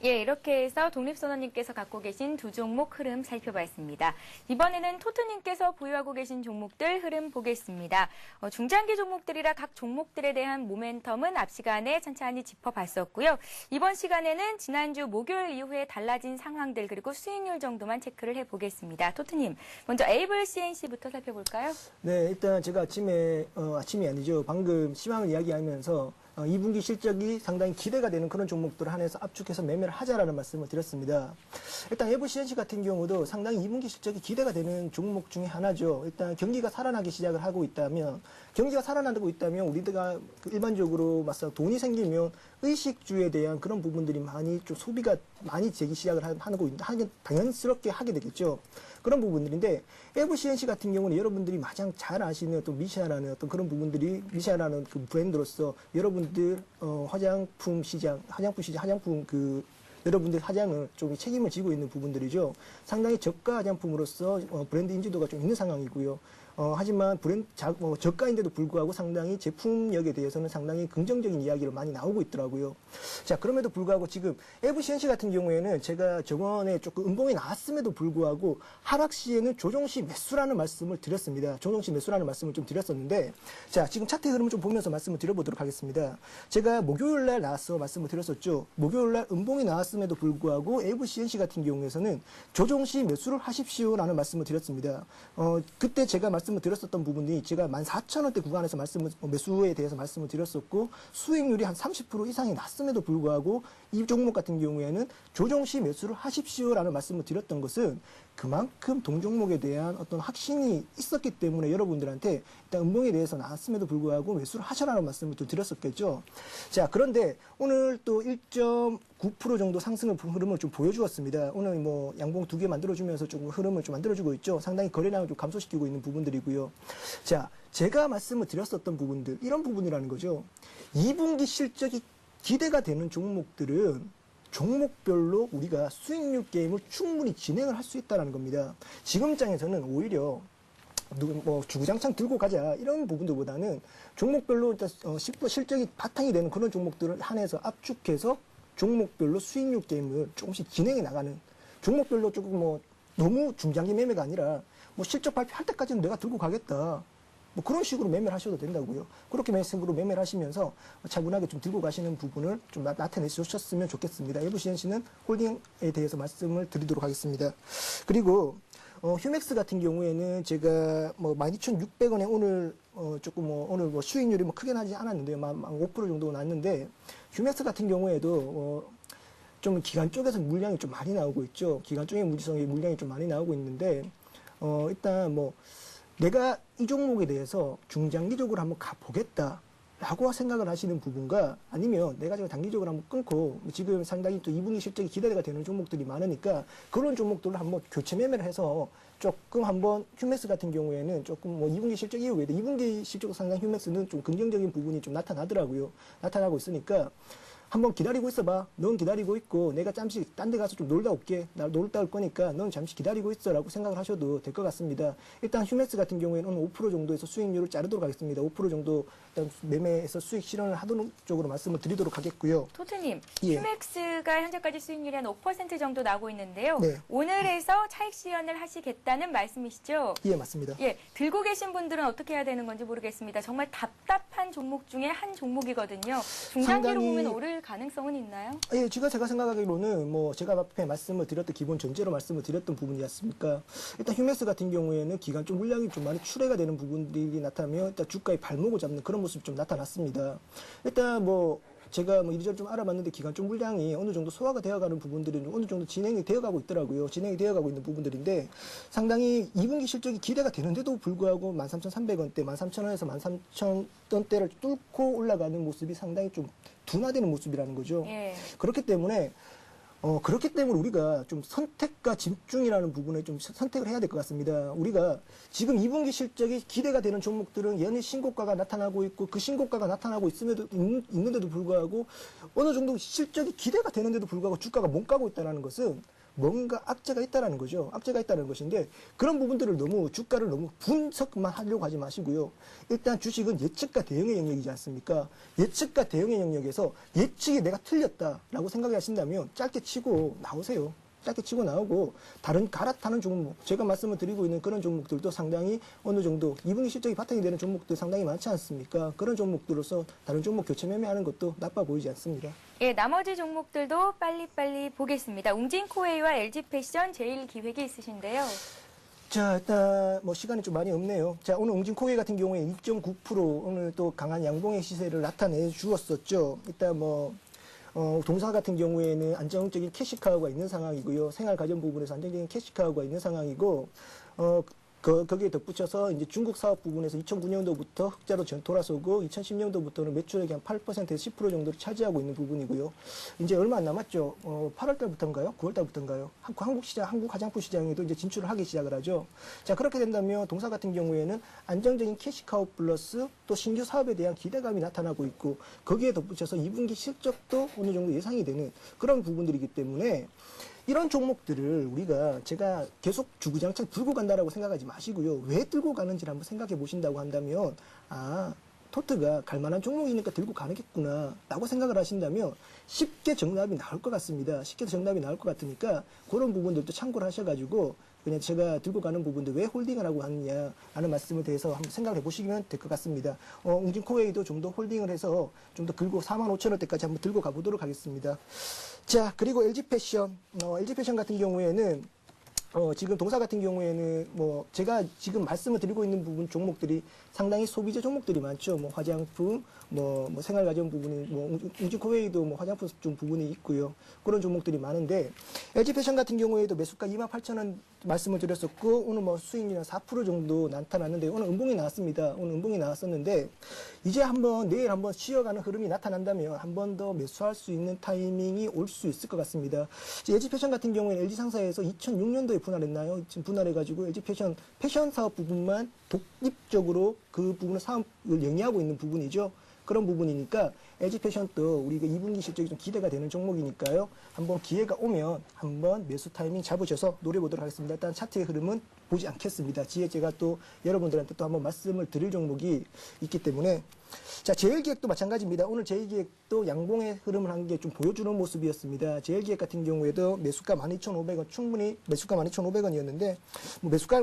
Speaker 1: 예, 이렇게 해서 독립선언님께서 갖고 계신 두 종목 흐름 살펴봤습니다. 이번에는 토트님께서 보유하고 계신 종목들 흐름 보겠습니다. 중장기 종목들이라 각 종목들에 대한 모멘텀은 앞 시간에 천천히 짚어봤었고요. 이번 시간에는 지난주 목요일 이후에 달라진 상황들 그리고 수익률 정도만 체크를 해보겠습니다. 토트님, 먼저 에이블 CNC부터 살펴볼까요?
Speaker 3: 네, 일단 제가 아침이 아니죠. 방금 시황을 이야기하면서 2분기 실적이 상당히 기대가 되는 그런 종목들을 한해서 압축해서 매매를 하자라는 말씀을 드렸습니다. 일단 FCNC 같은 경우도 상당히 2분기 실적이 기대가 되는 종목 중에 하나죠. 일단 경기가 살아나기 시작을 하고 있다면, 경기가 살아나고 있다면 우리가 일반적으로 맞서 돈이 생기면 의식주에 대한 그런 부분들이 많이 좀 소비가 많이 되기 시작을 하고 당연스럽게 하게 되겠죠. 그런 부분들인데 FCNC 같은 경우는 여러분들이 가장 잘 아시는 어떤 미샤라는 어떤 그런 부분들이 미샤라는 그 브랜드로서 여러분들 화장품 그 여러분들 화장을 좀 책임을 지고 있는 부분들이죠. 상당히 저가 화장품으로서 브랜드 인지도가 좀 있는 상황이고요. 하지만 저가인데도 불구하고 상당히 제품력에 대해서는 상당히 긍정적인 이야기를 많이 나오고 있더라고요. 자, 그럼에도 불구하고 지금 FCNC 같은 경우에는 제가 저번에 조금 음봉이 나왔음에도 불구하고 하락 시에는 조정 시 매수라는 말씀을 드렸습니다. 조정 시 매수라는 말씀을 좀 드렸었는데, 자, 지금 차트 흐름을 좀 보면서 말씀을 드려보도록 하겠습니다. 제가 목요일 날 나와서 말씀을 드렸었죠. 목요일 날 음봉이 나왔음에도 불구하고 FCNC 같은 경우에서는 조정 시 매수를 하십시오라는 말씀을 드렸습니다. 그때 제가 말씀을 드렸었던 부분이 제가 14,000원대 구간에서 매수에 대해서 말씀을 드렸었고 수익률이 한 30% 이상이 났음에도 불구하고 이 종목 같은 경우에는 조정 시 매수를 하십시오라는 말씀을 드렸던 것은 그만큼 동종목에 대한 어떤 확신이 있었기 때문에 여러분들한테 일단 음봉에 대해서 나왔음에도 불구하고 매수를 하셔라는 말씀을 또 드렸었겠죠. 자, 그런데 오늘 또 1.9% 정도 상승의 흐름을 좀 보여주었습니다. 오늘 뭐 양봉 2개 만들어주면서 조금 흐름을 좀 만들어주고 있죠. 상당히 거래량을 좀 감소시키고 있는 부분들이고요. 자, 제가 말씀을 드렸었던 부분들, 이런 부분이라는 거죠. 2분기 실적이 기대가 되는 종목들은 종목별로 우리가 수익률 게임을 충분히 진행을 할 수 있다는 겁니다. 지금 장에서는 오히려 주구장창 들고 가자 이런 부분들보다는 종목별로 일단 실적이 바탕이 되는 그런 종목들을 한해서 압축해서 종목별로 수익률 게임을 조금씩 진행해 나가는, 종목별로 조금 너무 중장기 매매가 아니라 실적 발표할 때까지는 내가 들고 가겠다. 그런 식으로 매매를 하셔도 된다고요. 그렇게 식으로 매매를 하시면서 차분하게 좀 들고 가시는 부분을 좀 나타내주셨으면 좋겠습니다. FCNC는 홀딩에 대해서 말씀을 드리도록 하겠습니다. 그리고 휴맥스 같은 경우에는 제가 12,600원에 오늘 오늘 수익률이 크게 나지 않았는데요. 5% 정도 났는데, 휴맥스 같은 경우에도 좀 기간 쪽에서 물량이 좀 많이 나오고 있죠. 기간 쪽의 물량이 좀 많이 나오고 있는데, 일단 내가 이 종목에 대해서 중장기적으로 한번 가보겠다라고 생각을 하시는 부분과, 아니면 내가 지금 단기적으로 한번 끊고 지금 상당히 또 2분기 실적이 기대가 되는 종목들이 많으니까 그런 종목들을 한번 교체 매매를 해서 조금 한번 휴맥스 같은 경우에는 조금 2분기 실적 이후에도 2분기 실적도 상당히 휴맥스는 좀 긍정적인 부분이 좀 나타나더라고요. 나타나고 있으니까 한번 기다리고 있어봐. 넌 기다리고 있고 내가 잠시 딴 데 가서 좀 놀다 올게. 나 놀다 올 거니까 넌 잠시 기다리고 있어 라고 생각을 하셔도 될 것 같습니다. 일단 휴맥스 같은 경우에는 오늘 5% 정도에서 수익률을 자르도록 하겠습니다. 5% 정도 일단 매매에서 수익 실현을 하도록 쪽으로 말씀을 드리도록 하겠고요.
Speaker 1: 토트님,
Speaker 3: 예.
Speaker 1: 휴맥스가 현재까지 수익률이 한 5% 정도 나오고 있는데요.
Speaker 3: 네.
Speaker 1: 오늘에서 차익 실현을 하시겠다는 말씀이시죠?
Speaker 3: 예, 맞습니다.
Speaker 1: 예, 들고 계신 분들은 어떻게 해야 되는 건지 모르겠습니다. 정말 답답한 종목 중에 한 종목이거든요. 중장기로 보면 오를 가능성은 있나요?
Speaker 3: 예, 제가 생각하기로는 제가 앞에 말씀을 드렸던 기본 전제로 말씀을 드렸던 부분이지 않습니까? 일단 휴맥스 같은 경우에는 기간 쪽 물량이 좀 많이 출회가 되는 부분들이 나타나면 일단 주가의 발목을 잡는 그런 모습이 좀 나타났습니다. 일단 제가 이리저리 좀 알아봤는데 기간 쪽 물량이 어느 정도 소화가 되어가는 부분들이 어느 정도 진행이 되어가고 있더라고요. 진행이 되어가고 있는 부분들인데 상당히 2분기 실적이 기대가 되는데도 불구하고 13,300원대, 13,000원에서 13,000원대를 뚫고 올라가는 모습이 상당히 좀 둔화되는 모습이라는 거죠.
Speaker 1: 예.
Speaker 3: 그렇기 때문에 우리가 좀 선택과 집중이라는 부분에 좀 선택을 해야 될 것 같습니다. 우리가 지금 2분기 실적이 기대가 되는 종목들은 연일 신고가가 나타나고 있고 그 신고가가 나타나고 있는데도 불구하고 어느 정도 실적이 기대가 되는데도 불구하고 주가가 못 가고 있다는 것은 뭔가 악재가 있다는 거죠. 악재가 있다는 것인데 그런 부분들을 주가를 너무 분석만 하려고 하지 마시고요. 일단 주식은 예측과 대응의 영역이지 않습니까? 예측과 대응의 영역에서 예측이 내가 틀렸다라고 생각하신다면 짧게 치고 나오세요. 짧게 치고 나오고 다른 갈아타는 종목, 제가 말씀을 드리고 있는 그런 종목들도 상당히 어느 정도 2분기 실적이 바탕이 되는 종목들 상당히 많지 않습니까? 그런 종목들로서 다른 종목 교체 매매하는 것도 나빠 보이지 않습니다.
Speaker 1: 예, 나머지 종목들도 빨리빨리 보겠습니다. 웅진코웨이와 LG패션 제일 기획이 있으신데요.
Speaker 3: 자, 일단 뭐 시간이 좀 많이 없네요. 자, 오늘 웅진코웨이 같은 경우에 2.9% 오늘 또 강한 양봉의 시세를 나타내 주었었죠. 일단 뭐 동사 같은 경우에는 안정적인 캐시카우가 있는 상황이고요. 생활 가전 부분에서 안정적인 캐시카우가 있는 상황이고 거기에 덧붙여서 이제 중국 사업 부분에서 2009년도부터 흑자로 돌아서고 2010년도부터는 매출액이 한 8%에서 10% 정도를 차지하고 있는 부분이고요. 이제 얼마 안 남았죠. 8월 달부터인가요? 9월 달부터인가요? 한국 시장, 한국 화장품 시장에도 이제 진출을 하기 시작을 하죠. 자, 그렇게 된다면 동사 같은 경우에는 안정적인 캐시카우 플러스 또 신규 사업에 대한 기대감이 나타나고 있고 거기에 덧붙여서 2분기 실적도 어느 정도 예상이 되는 그런 부분들이기 때문에 이런 종목들을 우리가 제가 계속 주구장창 들고 간다라고 생각하지 마시고요. 왜 들고 가는지를 한번 생각해 보신다고 한다면 토트가 갈만한 종목이니까 들고 가겠구나 라고 생각을 하신다면 쉽게 정답이 나올 것 같습니다. 쉽게 정답이 나올 것 같으니까 그런 부분들도 참고를 하셔가지고 그냥 제가 들고 가는 부분들 왜 홀딩을 하고 하느냐 라는 말씀에 대해서 한번 생각을 해보시면 될 것 같습니다. 웅진코웨이도 좀 더 홀딩을 해서 좀 더 들고 45,000원대까지 한번 들고 가보도록 하겠습니다. 자, 그리고 LG패션. LG패션 같은 경우에는 지금 동사 같은 경우에는 뭐 제가 지금 말씀을 드리고 있는 부분 종목들이 상당히 소비재 종목들이 많죠. 뭐 화장품, 뭐 생활가전 부분이 뭐 웅진코웨이도 뭐 화장품 좀 부분이 있고요. 그런 종목들이 많은데 LG패션 같은 경우에도 매수가 28,000원 말씀을 드렸었고 오늘 뭐 수익률이 4% 정도 나타났는데 오늘 음봉이 나왔습니다. 오늘 음봉이 나왔었는데 이제 한번 내일 한번 쉬어가는 흐름이 나타난다면 한 번 더 매수할 수 있는 타이밍이 올 수 있을 것 같습니다. LG패션 같은 경우에는 LG상사에서 2006년도에 분할했나요? 지금 분할해가지고 LG패션 패션 사업 부분만 독립적으로 그 부분을 사업을 영위하고 있는 부분이죠. 그런 부분이니까 LG패션도 우리가 2분기 실적이 좀 기대가 되는 종목이니까요. 한번 기회가 오면 한번 매수 타이밍 잡으셔서 노려보도록 하겠습니다. 일단 차트의 흐름은 보지 않겠습니다. 뒤에 제가 또 여러분들한테 또 한번 말씀을 드릴 종목이 있기 때문에 자, 제일기획도 마찬가지입니다. 오늘 제일기획도 양봉의 흐름을 한 게 좀 보여주는 모습이었습니다. 제일기획 같은 경우에도 매수가 12,500원, 충분히 매수가 12,500원이었는데, 매수가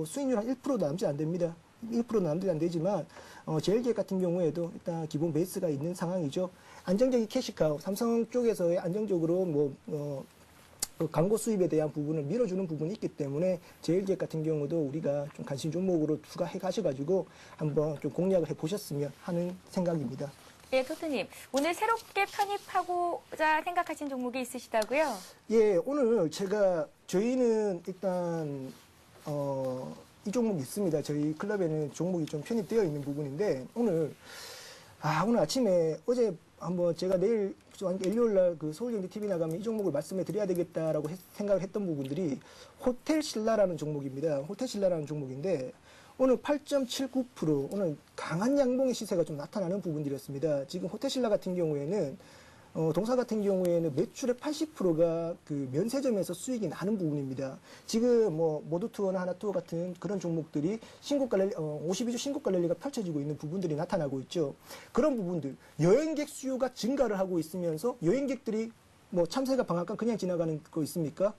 Speaker 3: 수익률 한 1%도 남지 안 됩니다. 1%도 남지 안 되지만, 제일기획 같은 경우에도 일단 기본 베이스가 있는 상황이죠. 안정적인 캐시카우, 삼성 쪽에서의 안정적으로 광고 수입에 대한 부분을 밀어주는 부분이 있기 때문에 제일기획 같은 경우도 우리가 좀 관심 종목으로 추가해 가셔가지고 한번 좀 공략을 해 보셨으면 하는 생각입니다.
Speaker 1: 예, 토트님. 오늘 새롭게 편입하고자 생각하신 종목이 있으시다고요?
Speaker 3: 예, 오늘 저희는 일단, 이 종목이 있습니다. 저희 클럽에는 종목이 좀 편입되어 있는 부분인데, 오늘 아침에 어제 한번 제가 내일 일요일날 그 서울경제TV 나가면 이 종목을 말씀해 드려야 되겠다라고 생각을 했던 부분들이 호텔신라라는 종목입니다. 호텔신라라는 종목인데 오늘 8.79% 오늘 강한 양봉의 시세가 좀 나타나는 부분들이었습니다. 지금 호텔신라 같은 경우에는 동사 같은 경우에는 매출의 80%가 그 면세점에서 수익이 나는 부분입니다. 지금 모두투어나 하나투어 같은 그런 종목들이 신고가 랠리, 52주 신고가 랠리가 펼쳐지고 있는 부분들이 나타나고 있죠. 그런 부분들, 여행객 수요가 증가를 하고 있으면서 여행객들이 참새가 방앗간 그냥 지나가는 거 있습니까?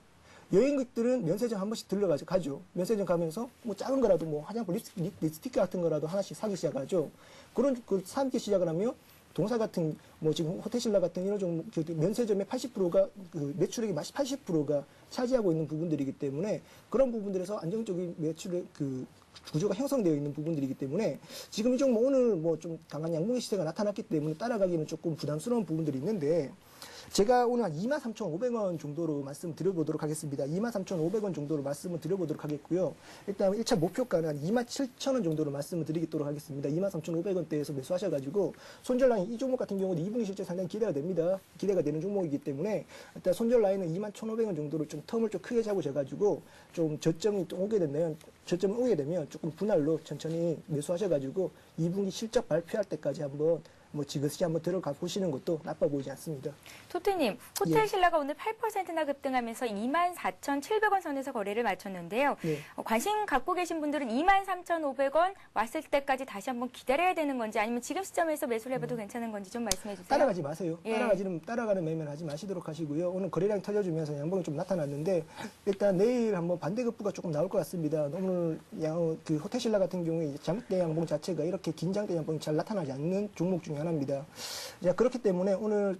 Speaker 3: 여행객들은 면세점 한 번씩 가죠. 면세점 가면서 작은 거라도 화장품 립스틱 같은 거라도 하나씩 사기 시작하죠. 사기 시작을 하면 동사 같은 지금 호텔신라 같은 이런 종목 면세점의 80%가 그 매출액의 80%가 차지하고 있는 부분들이기 때문에 그런 부분들에서 안정적인 매출의 그 구조가 형성되어 있는 부분들이기 때문에 지금 이 종목 오늘 좀 강한 양봉의 시세가 나타났기 때문에 따라가기는 조금 부담스러운 부분들이 있는데 제가 오늘 한 23,500원 정도로 말씀을 드려보도록 하겠습니다. 23,500원 정도로 말씀을 드려보도록 하겠고요. 일단 1차 목표가는 한 27,000원 정도로 말씀을 드리도록 하겠습니다. 23,500원대에서 매수하셔가지고 손절라인 이 종목 같은 경우는 2분기 실적 상당히 기대가 됩니다. 기대가 되는 종목이기 때문에 일단 손절라인은 21,500원 정도로 좀 텀을 좀 크게 잡으셔가지고 좀 저점이 오게 되면 조금 분할로 천천히 매수하셔가지고 2분기 실적 발표할 때까지 한번 지그시 한번 들어가 보시는 것도 나빠 보이지 않습니다.
Speaker 1: 토트님, 호텔신라가 오늘 8%나 급등하면서 24,700원 선에서 거래를 마쳤는데요.
Speaker 3: 네.
Speaker 1: 관심 갖고 계신 분들은 23,500원 왔을 때까지 다시 한번 기다려야 되는 건지 아니면 지금 시점에서 매수를 해봐도 괜찮은 건지 좀 말씀해 주세요.
Speaker 3: 따라가지 마세요.
Speaker 1: 예.
Speaker 3: 따라가는 매매는 하지 마시도록 하시고요. 오늘 거래량이 터져주면서 양봉이 좀 나타났는데 일단 내일 한번 반대급부가 조금 나올 것 같습니다. 오늘 그 호텔신라 같은 경우에 잠대 양봉 자체가 이렇게 긴장된 양봉이 잘 나타나지 않는 종목 중에 중에 하나입니다. 자, 그렇기 때문에 오늘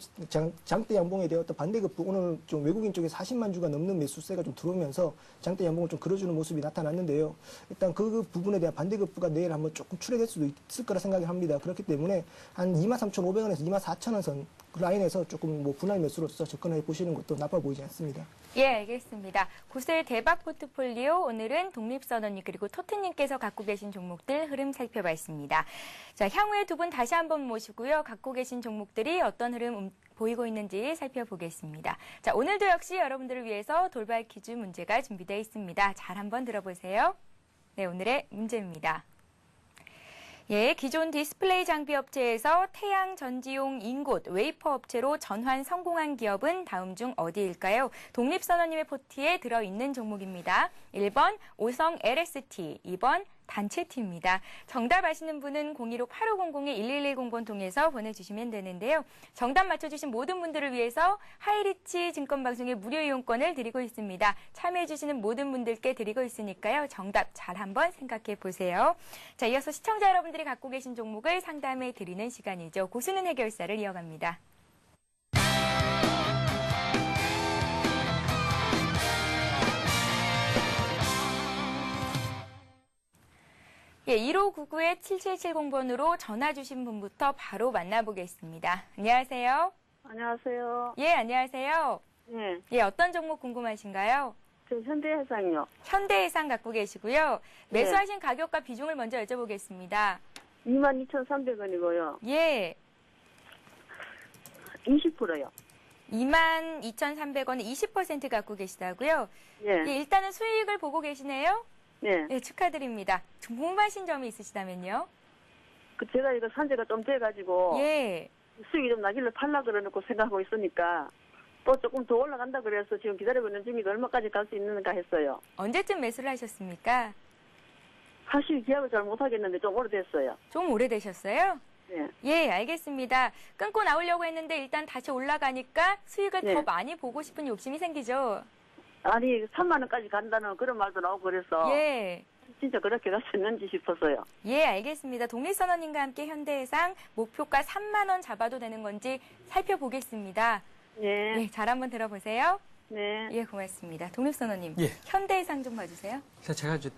Speaker 3: 장대 양봉에 대한 어떤 반대급부, 오늘 좀 외국인 쪽에 40만 주가 넘는 매수세가 좀 들어오면서 장대 양봉을 좀 끌어주는 모습이 나타났는데요. 일단 그 부분에 대한 반대급부가 내일 한번 조금 출회될 수도 있을 거라 생각을 합니다. 그렇기 때문에 한 23,500원에서 24,000원 선 라인에서 조금 뭐 분할 매수로서 접근해 보시는 것도 나빠 보이지 않습니다.
Speaker 1: 예, 알겠습니다. 구슬 대박 포트폴리오 오늘은 독립선언님 그리고 토트님께서 갖고 계신 종목들 흐름 살펴봤습니다. 자, 향후에 두 분 다시 한번 모시고요. 갖고 계신 종목들이 어떤 흐름 보이고 있는지 살펴보겠습니다. 자, 오늘도 역시 여러분들을 위해서 돌발 퀴즈 문제가 준비되어 있습니다. 잘 한번 들어보세요. 네, 오늘의 문제입니다. 예, 기존 디스플레이 장비 업체에서 태양 전지용 인곳 웨이퍼 업체로 전환 성공한 기업은 다음 중 어디일까요? 독립선언님의 포트에 들어있는 종목입니다. 1번 오성 LST, 2번 단체티입니다. 정답 아시는 분은 015-8500-1110번 통해서 보내주시면 되는데요. 정답 맞춰주신 모든 분들을 위해서 하이리치 증권방송의 무료 이용권을 드리고 있습니다. 참여해주시는 모든 분들께 드리고 있으니까요. 정답 잘 한번 생각해 보세요. 자, 이어서 시청자 여러분들이 갖고 계신 종목을 상담해 드리는 시간이죠. 고수는 해결사를 이어갑니다. 예, 1599-7770번으로 전화 주신 분부터 바로 만나보겠습니다. 안녕하세요.
Speaker 5: 안녕하세요.
Speaker 1: 예, 안녕하세요.
Speaker 5: 네,
Speaker 1: 예, 어떤 종목 궁금하신가요?
Speaker 5: 저 현대해상요.
Speaker 1: 현대해상 갖고 계시고요. 매수하신 가격과 비중을 먼저 여쭤보겠습니다.
Speaker 5: 22,300원이고요.
Speaker 1: 예,
Speaker 5: 20%요.
Speaker 1: 22,300원에 20% 갖고 계시다고요?
Speaker 5: 예,
Speaker 1: 예, 일단은 수익을 보고 계시네요.
Speaker 5: 네.
Speaker 1: 예, 축하드립니다. 궁금하신 점이 있으시다면요?
Speaker 5: 제가 이거 산지가 좀 돼가지고
Speaker 1: 예.
Speaker 5: 수익이 좀 나길래 팔라 그러놓고 생각하고 있으니까 또 조금 더 올라간다 그래서 지금 기다리고 있는 중이가 얼마까지 갈 수 있는가 했어요.
Speaker 1: 언제쯤 매수를 하셨습니까?
Speaker 5: 사실 기약을 잘 못하겠는데 좀 오래됐어요.
Speaker 1: 좀 오래되셨어요?
Speaker 5: 네.
Speaker 1: 예, 알겠습니다. 끊고 나오려고 했는데 일단 다시 올라가니까 수익을
Speaker 5: 네.
Speaker 1: 더 많이 보고 싶은 욕심이 생기죠?
Speaker 5: 아니 3만 원까지 간다는 그런 말도 나오고 그래서
Speaker 1: 예.
Speaker 5: 진짜 그렇게 갈 수 있는지 싶어서요.
Speaker 1: 예, 알겠습니다. 독립선언님과 함께 현대해상 목표가 3만 원 잡아도 되는 건지 살펴보겠습니다.
Speaker 5: 네.
Speaker 1: 예, 잘 한번 들어보세요.
Speaker 5: 네.
Speaker 1: 예, 고맙습니다. 독립선언님,
Speaker 2: 예.
Speaker 1: 현대해상 좀 봐주세요.
Speaker 2: 제가 이제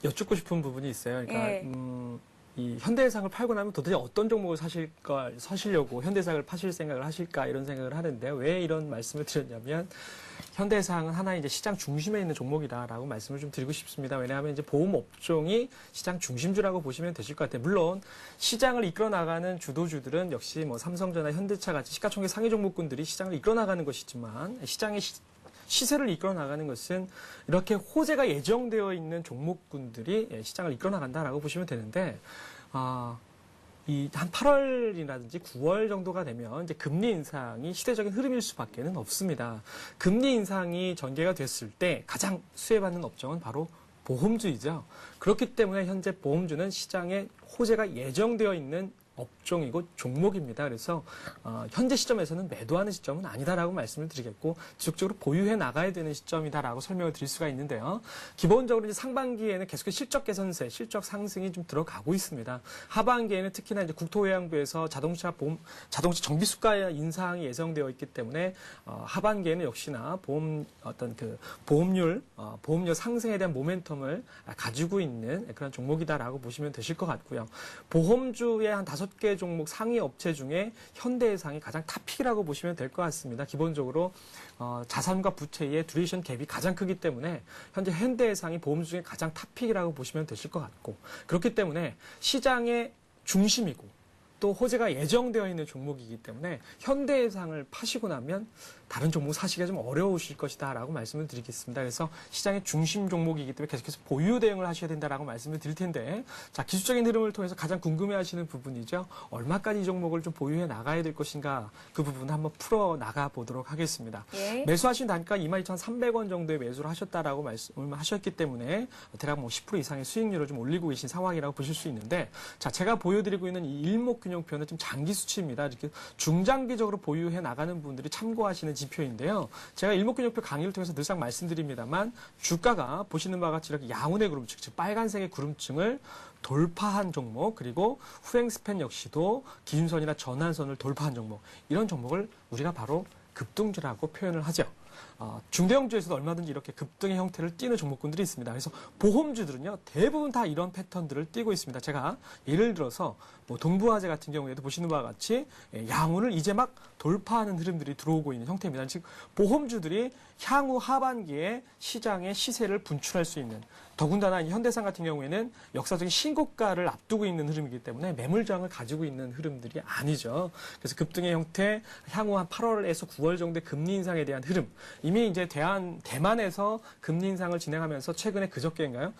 Speaker 2: 여쭙고 싶은 부분이 있어요. 그러니까
Speaker 1: 예.
Speaker 2: 이 현대해상을 팔고 나면 도대체 어떤 종목을 사시려고 현대해상을 파실 생각을 하실까 이런 생각을 하는데요. 왜 이런 말씀을 드렸냐면 현대해상은 하나의 이제 시장 중심에 있는 종목이다라고 말씀을 좀 드리고 싶습니다. 왜냐하면 이제 보험 업종이 시장 중심주라고 보시면 되실 것 같아요. 물론 시장을 이끌어 나가는 주도주들은 역시 뭐 삼성전자, 현대차 같이 시가총액 상위 종목군들이 시장을 이끌어 나가는 것이지만 시장의 시세를 이끌어 나가는 것은 이렇게 호재가 예정되어 있는 종목군들이 시장을 이끌어 나간다라고 보시면 되는데, 이 한 8월이라든지 9월 정도가 되면 이제 금리 인상이 시대적인 흐름일 수밖에는 없습니다. 금리 인상이 전개가 됐을 때 가장 수혜받는 업종은 바로 보험주이죠. 그렇기 때문에 현재 보험주는 시장에 호재가 예정되어 있는 업종이고 종목입니다. 그래서 현재 시점에서는 매도하는 시점은 아니다라고 말씀을 드리겠고 지속적으로 보유해 나가야 되는 시점이다라고 설명을 드릴 수가 있는데요. 기본적으로 이제 상반기에는 계속해서 실적 개선세, 실적 상승이 좀 들어가고 있습니다. 하반기에는 특히나 이제 국토해양부에서 자동차 정비 수가 인상이 예정되어 있기 때문에 하반기에는 역시나 보험료 상승에 대한 모멘텀을 가지고 있는 그런 종목이다라고 보시면 되실 것 같고요. 보험주의 한 5개 종목 상위 업체 중에 현대해상이 가장 탑픽이라고 보시면 될 것 같습니다. 기본적으로 자산과 부채의 듀레이션 갭이 가장 크기 때문에 현재 현대해상이 보험 중에 가장 탑픽이라고 보시면 되실 것 같고 그렇기 때문에 시장의 중심이고 또 호재가 예정되어 있는 종목이기 때문에 현대해상을 파시고 나면 다른 종목 사시기가 좀 어려우실 것이다라고 말씀을 드리겠습니다. 그래서 시장의 중심 종목이기 때문에 계속해서 보유 대응을 하셔야 된다라고 말씀을 드릴 텐데, 자, 기술적인 흐름을 통해서 가장 궁금해하시는 부분이죠. 얼마까지 이 종목을 좀 보유해 나가야 될 것인가 그 부분을 한번 풀어 나가 보도록 하겠습니다.
Speaker 1: 예.
Speaker 2: 매수하신 단가 22,300원 정도의 매수를 하셨다라고 말씀을 하셨기 때문에 대략 뭐 10% 이상의 수익률을 좀 올리고 계신 상황이라고 보실 수 있는데, 자, 제가 보여드리고 있는 이 일목균형표는 좀 장기 수치입니다. 이렇게 중장기적으로 보유해 나가는 분들이 참고하시는 지표인데요. 제가 일목균형표 강의를 통해서 늘상 말씀드립니다만 주가가 보시는 바와 같이 이렇게 양운의 구름층, 즉 빨간색의 구름층을 돌파한 종목, 그리고 후행 스팬 역시도 기준선이나 전환선을 돌파한 종목, 이런 종목을 우리가 바로 급등주라고 표현을 하죠. 중대형주에서도 얼마든지 이렇게 급등의 형태를 띠는 종목군들이 있습니다. 그래서 보험주들은요, 대부분 다 이런 패턴들을 띠고 있습니다. 제가 예를 들어서 뭐 동부화재 같은 경우에도 보시는 바와 같이 양운을 이제 막 돌파하는 흐름들이 들어오고 있는 형태입니다. 즉 보험주들이 향후 하반기에 시장의 시세를 분출할 수 있는, 더군다나 현대산 같은 경우에는 역사적인 신고가를 앞두고 있는 흐름이기 때문에 매물 저항을 가지고 있는 흐름들이 아니죠. 그래서 급등의 형태, 향후 한 8월에서 9월 정도의 금리 인상에 대한 흐름, 이미 이제 대만에서 금리 인상을 진행하면서 최근에 그저께인가요?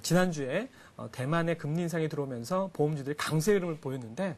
Speaker 2: 지난주에 대만의 금리 인상이 들어오면서 보험주들이 강세 흐름을 보였는데,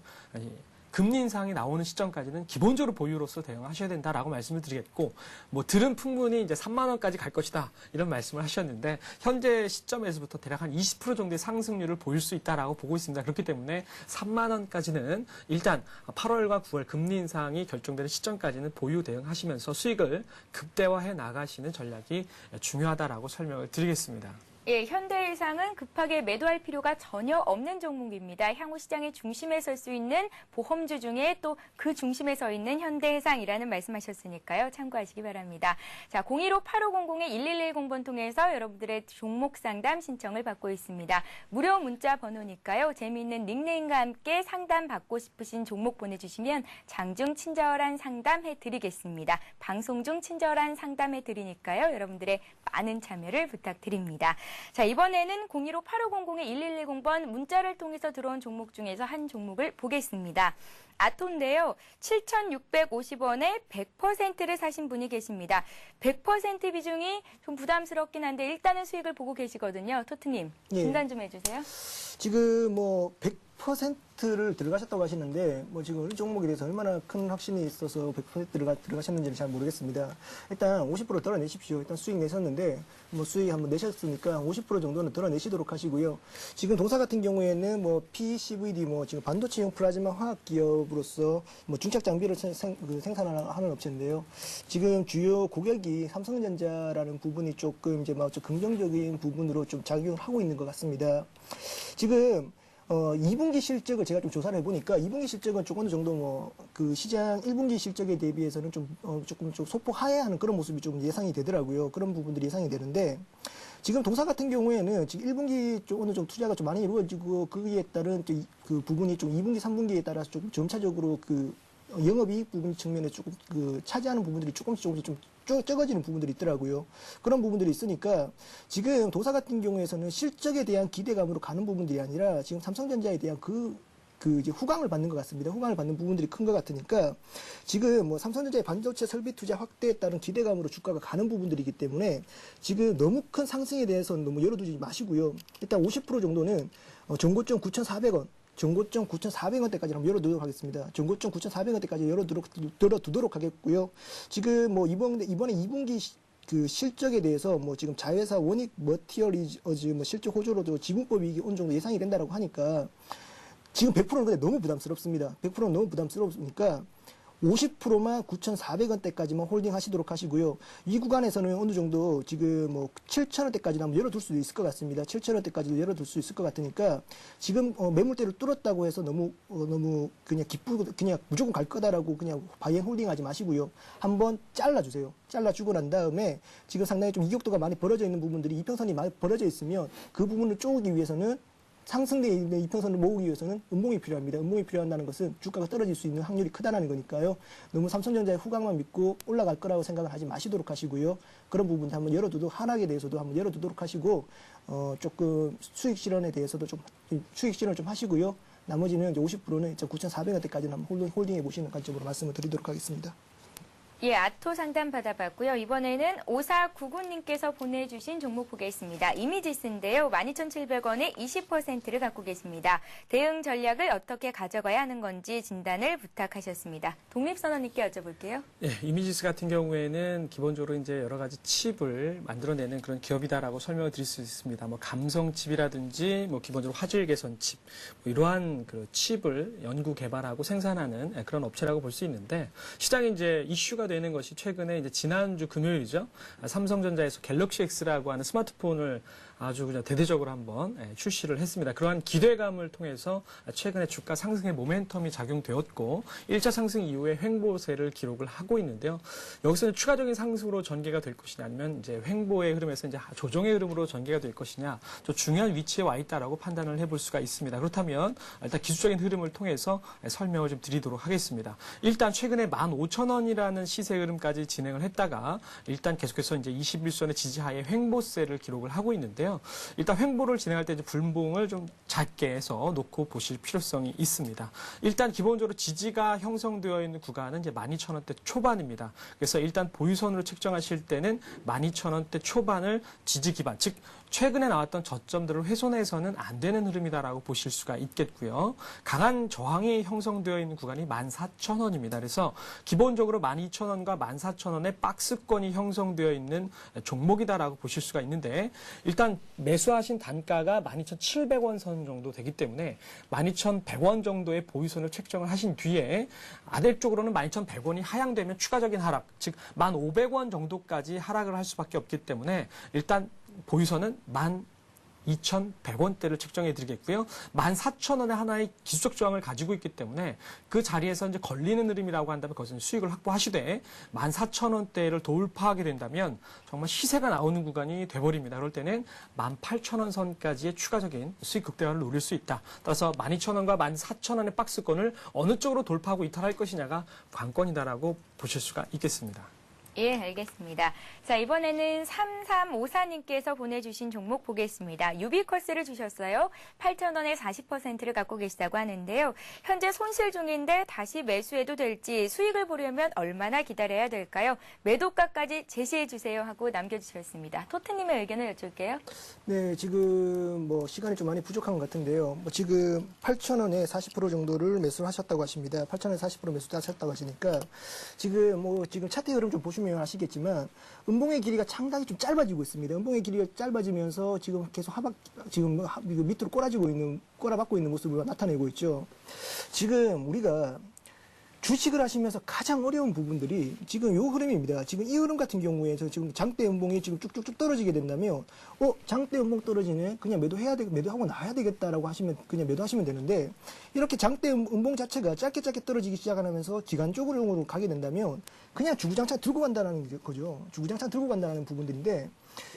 Speaker 2: 금리 인상이 나오는 시점까지는 기본적으로 보유로서 대응하셔야 된다라고 말씀을 드리겠고, 뭐 들은 풍문이 이제 3만 원까지 갈 것이다 이런 말씀을 하셨는데, 현재 시점에서부터 대략 한 20% 정도의 상승률을 보일 수 있다라고 보고 있습니다. 그렇기 때문에 3만 원까지는 일단 8월과 9월 금리 인상이 결정되는 시점까지는 보유 대응하시면서 수익을 극대화해 나가시는 전략이 중요하다라고 설명을 드리겠습니다.
Speaker 1: 예, 현대해상은 급하게 매도할 필요가 전혀 없는 종목입니다. 향후 시장의 중심에 설 수 있는 보험주 중에 또 그 중심에 서 있는 현대해상이라는 말씀하셨으니까요. 참고하시기 바랍니다. 자, 015-8500-1110번 통해서 여러분들의 종목 상담 신청을 받고 있습니다. 무료 문자 번호니까요. 재미있는 닉네임과 함께 상담 받고 싶으신 종목 보내주시면 장중 친절한 상담 해드리겠습니다. 방송 중 친절한 상담 해드리니까요. 여러분들의 많은 참여를 부탁드립니다. 자, 이번에는 015-8500-1110번 문자를 통해서 들어온 종목 중에서 한 종목을 보겠습니다. 아토인데요. 7,650원에 100%를 사신 분이 계십니다. 100% 비중이 좀 부담스럽긴 한데 일단은 수익을 보고 계시거든요. 토트님, 진단 좀 해주세요.
Speaker 3: 지금 뭐 100%를 들어가셨다고 하시는데, 뭐 지금 어느 종목에 대해서 얼마나 큰 확신이 있어서 100% 들어가셨는지는 잘 모르겠습니다. 일단 50% 덜어내십시오. 일단 수익 내셨는데, 뭐 수익 한번 내셨으니까 50% 정도는 덜어내시도록 하시고요. 지금 동사 같은 경우에는 뭐 PCVD, 뭐 지금 반도체용 플라즈마 화학 기업으로서 뭐 중착 장비를 생산하는 업체인데요. 지금 주요 고객이 삼성전자라는 부분이 조금 이제 좀 긍정적인 부분으로 좀 작용을 하고 있는 것 같습니다. 지금 2분기 실적을 제가 좀 조사를 해보니까 2분기 실적은 좀 어느 정도 뭐 그 시장 1분기 실적에 대비해서는 조금 소폭 하회하는 그런 모습이 좀 예상이 되더라고요. 그런 부분들이 예상이 되는데, 지금 동사 같은 경우에는 지금 1분기 좀 어느 정도 투자가 좀 많이 이루어지고 거기에 따른 그 부분이 좀 2분기, 3분기에 따라서 조금 점차적으로 그 영업이익 부분 측면에 조금 그 차지하는 부분들이 조금씩 좀 적어지는 부분들이 있더라고요. 그런 부분들이 있으니까 지금 동사 같은 경우에서는 실적에 대한 기대감으로 가는 부분들이 아니라 지금 삼성전자에 대한 이제 후광을 받는 것 같습니다. 후광을 받는 부분들이 큰 것 같으니까 지금 뭐 삼성전자의 반도체 설비 투자 확대에 따른 기대감으로 주가가 가는 부분들이기 때문에 지금 너무 큰 상승에 대해서는 너무 열어두지 마시고요. 일단 50% 정도는 전고점 9,400원, 전고점 9,400원대까지 한번 열어두도록 하겠습니다. 전고점 9,400원대까지 열어두도록 하겠고요. 지금 뭐 이번에 2분기 그 실적에 대해서 뭐 지금 자회사 원익 머티어리즈 뭐 실적 호조로도 지분법 이익이 어느 정도 예상이 된다라고 하니까 지금 100%는 근데 너무 부담스럽습니다. 100%는 너무 부담스러우니까 50%만 9,400원대까지만 홀딩 하시도록 하시고요. 이 구간에서는 어느 정도 지금 뭐 7,000원대까지 한번 열어둘 수도 있을 것 같습니다. 7,000원대까지도 열어둘 수 있을 것 같으니까 지금 매물대를 뚫었다고 해서 너무 그냥 기쁘고 그냥 무조건 갈 거다라고 그냥 바이앤 홀딩하지 마시고요. 한번 잘라주세요. 잘라주고 난 다음에 지금 상당히 좀 이격도가 많이 벌어져 있는 부분들이 이평선이 많이 벌어져 있으면 그 부분을 쪼기 위해서는 상승되어 있는 이평선을 모으기 위해서는 음봉이 필요합니다. 음봉이 필요한다는 것은 주가가 떨어질 수 있는 확률이 크다는 거니까요. 너무 삼성전자의 후광만 믿고 올라갈 거라고 생각을 하지 마시도록 하시고요. 그런 부분 한번 열어두도록, 하락에 대해서도 한번 열어두도록 하시고, 조금 수익 실현에 대해서도 좀 수익 실현을 좀 하시고요. 나머지는 이제 50%는 9,400원대까지는 한번 홀딩해 보시는 관점으로 말씀을 드리도록 하겠습니다.
Speaker 1: 예, 아토 상담 받아봤고요. 이번에는 5499님께서 보내주신 종목 보겠습니다. 이미지스인데요. 12,700원에 20%를 갖고 계십니다. 대응 전략을 어떻게 가져가야 하는 건지 진단을 부탁하셨습니다. 독립선언님께 여쭤볼게요.
Speaker 2: 예, 이미지스 같은 경우에는 기본적으로 이제 여러 가지 칩을 만들어내는 그런 기업이다라고 설명을 드릴 수 있습니다. 뭐 감성 칩이라든지 뭐 기본적으로 화질 개선 칩, 뭐 이러한 그 칩을 연구 개발하고 생산하는 그런 업체라고 볼 수 있는데, 시장에 이제 이슈가 되는 것이 최근에 이제 지난주 금요일이죠. 삼성전자에서 갤럭시 X라고 하는 스마트폰을 아주 그냥 대대적으로 한번 출시를 했습니다. 그러한 기대감을 통해서 최근에 주가 상승의 모멘텀이 작용되었고 1차 상승 이후에 횡보세를 기록을 하고 있는데요. 여기서는 추가적인 상승으로 전개가 될 것이냐 아니면 이제 횡보의 흐름에서 이제 조정의 흐름으로 전개가 될 것이냐 좀 중요한 위치에 와 있다라고 판단을 해볼 수가 있습니다. 그렇다면 일단 기술적인 흐름을 통해서 설명을 좀 드리도록 하겠습니다. 일단 최근에 15,000원이라는 시세 흐름까지 진행을 했다가 일단 계속해서 이제 21선의 지지하에 횡보세를 기록을 하고 있는데요. 일단 횡보를 진행할 때 이제 분봉을 좀 작게 해서 놓고 보실 필요성이 있습니다. 일단 기본적으로 지지가 형성되어 있는 구간은 이제 12,000원대 초반입니다. 그래서 일단 보유선으로 측정하실 때는 12,000원대 초반을 지지 기반, 즉 최근에 나왔던 저점들을 훼손해서는 안 되는 흐름이다라고 보실 수가 있겠고요. 강한 저항이 형성되어 있는 구간이 14,000원입니다. 그래서 기본적으로 12,000원과 14,000원의 박스권이 형성되어 있는 종목이다라고 보실 수가 있는데 일단 매수하신 단가가 12,700원 선 정도 되기 때문에 12,100원 정도의 보유선을 책정을 하신 뒤에 아래쪽으로는 12,100원이 하향되면 추가적인 하락, 즉 1,500원 정도까지 하락을 할 수밖에 없기 때문에 일단 보유선은 12,100원대를 책정해 드리겠고요. 14,000원의 하나의 기술적 저항을 가지고 있기 때문에 그 자리에서 이제 걸리는 흐름이라고 한다면 거기서 수익을 확보하시되 14,000원대를 돌파하게 된다면 정말 시세가 나오는 구간이 돼버립니다. 그럴 때는 18,000원 선까지의 추가적인 수익 극대화를 노릴 수 있다. 따라서 12,000원과 14,000원의 박스권을 어느 쪽으로 돌파하고 이탈할 것이냐가 관건이다라고 보실 수가 있겠습니다.
Speaker 1: 예, 알겠습니다. 자, 이번에는 3354님께서 보내주신 종목 보겠습니다. 유비커스를 주셨어요. 8,000원에 40%를 갖고 계시다고 하는데요. 현재 손실 중인데 다시 매수해도 될지 수익을 보려면 얼마나 기다려야 될까요? 매도가까지 제시해 주세요 하고 남겨주셨습니다. 토트님의 의견을 여쭐게요.
Speaker 3: 네, 지금 뭐 시간이 좀 많이 부족한 것 같은데요. 뭐 지금 8,000원에 40% 정도를 매수를 하셨다고 하십니다. 8,000원에 40% 매수를 하셨다고 하시니까 지금 차트 흐름 좀 보시면 아시겠지만 음봉의 길이가 상당히 좀 짧아지고 있습니다. 음봉의 길이가 짧아지면서 지금 계속 지금 밑으로 꼬라박고 있는 모습을 나타내고 있죠. 지금 우리가 주식을 하시면서 가장 어려운 부분들이 지금 요 흐름입니다. 지금 이 흐름 같은 경우에 지금 장대 음봉이 지금 쭉쭉쭉 떨어지게 된다면, 장대 음봉 떨어지네. 그냥 매도하고 나와야 되겠다라고 하시면 그냥 매도하시면 되는데, 이렇게 장대 음봉 자체가 짧게 떨어지기 시작하면서 기간 쪽으로 가게 된다면, 그냥 주구장창 들고 간다는 거죠. 주구장창 들고 간다는 부분들인데,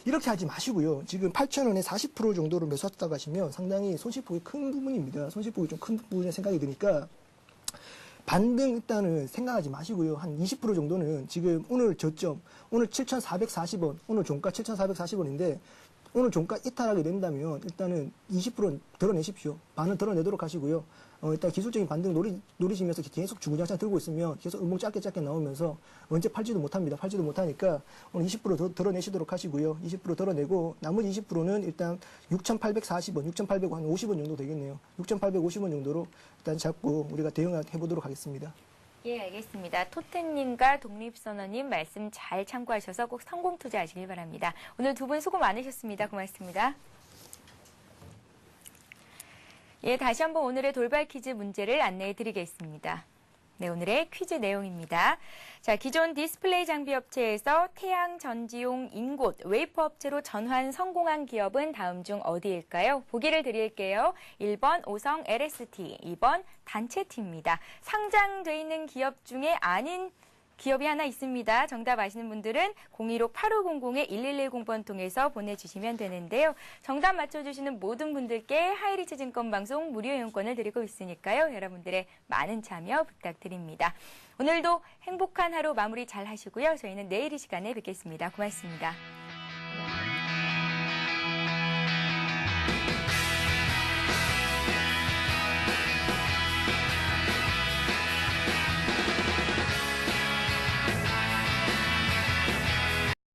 Speaker 3: 이렇게 하지 마시고요. 지금 8,000원에 40% 정도로 매수했다고 하시면 상당히 손실폭이 큰 부분입니다. 손실폭이 좀 큰 부분에 생각이 드니까, 반등 일단은 생각하지 마시고요. 한 20% 정도는 지금 오늘 저점, 오늘 7,440원, 오늘 종가 7,440원인데 오늘 종가 이탈하게 된다면 일단은 20% 드러내십시오. 반은 드러내도록 하시고요. 일단 기술적인 반등 노리시면서 계속 주구장창 들고 있으면 계속 음봉 짧게 나오면서 언제 팔지도 못합니다. 팔지도 못하니까 오늘 20% 더 드러내시도록 하시고요. 20% 드러내고 나머지 20%는 일단 6,840원, 6,850원 정도 되겠네요. 6,850원 정도로 일단 잡고 우리가 대응해 보도록 하겠습니다.
Speaker 1: 예, 알겠습니다. 토트님과 독립선언님 말씀 잘 참고하셔서 꼭 성공 투자하시길 바랍니다. 오늘 두 분 수고 많으셨습니다. 고맙습니다. 예, 다시 한번 오늘의 돌발 퀴즈 문제를 안내해 드리겠습니다. 네, 오늘의 퀴즈 내용입니다. 자, 기존 디스플레이 장비 업체에서 태양 전지용 인곳 웨이퍼 업체로 전환 성공한 기업은 다음 중 어디일까요? 보기를 드릴게요. 1번 오성 LST, 2번 단체T입니다. 상장돼 있는 기업 중에 아닌 기업이 하나 있습니다. 정답 아시는 분들은 016-8500-1110번 통해서 보내주시면 되는데요. 정답 맞춰주시는 모든 분들께 하이리츠 증권방송 무료 이용권을 드리고 있으니까요. 여러분들의 많은 참여 부탁드립니다. 오늘도 행복한 하루 마무리 잘 하시고요. 저희는 내일 이 시간에 뵙겠습니다. 고맙습니다.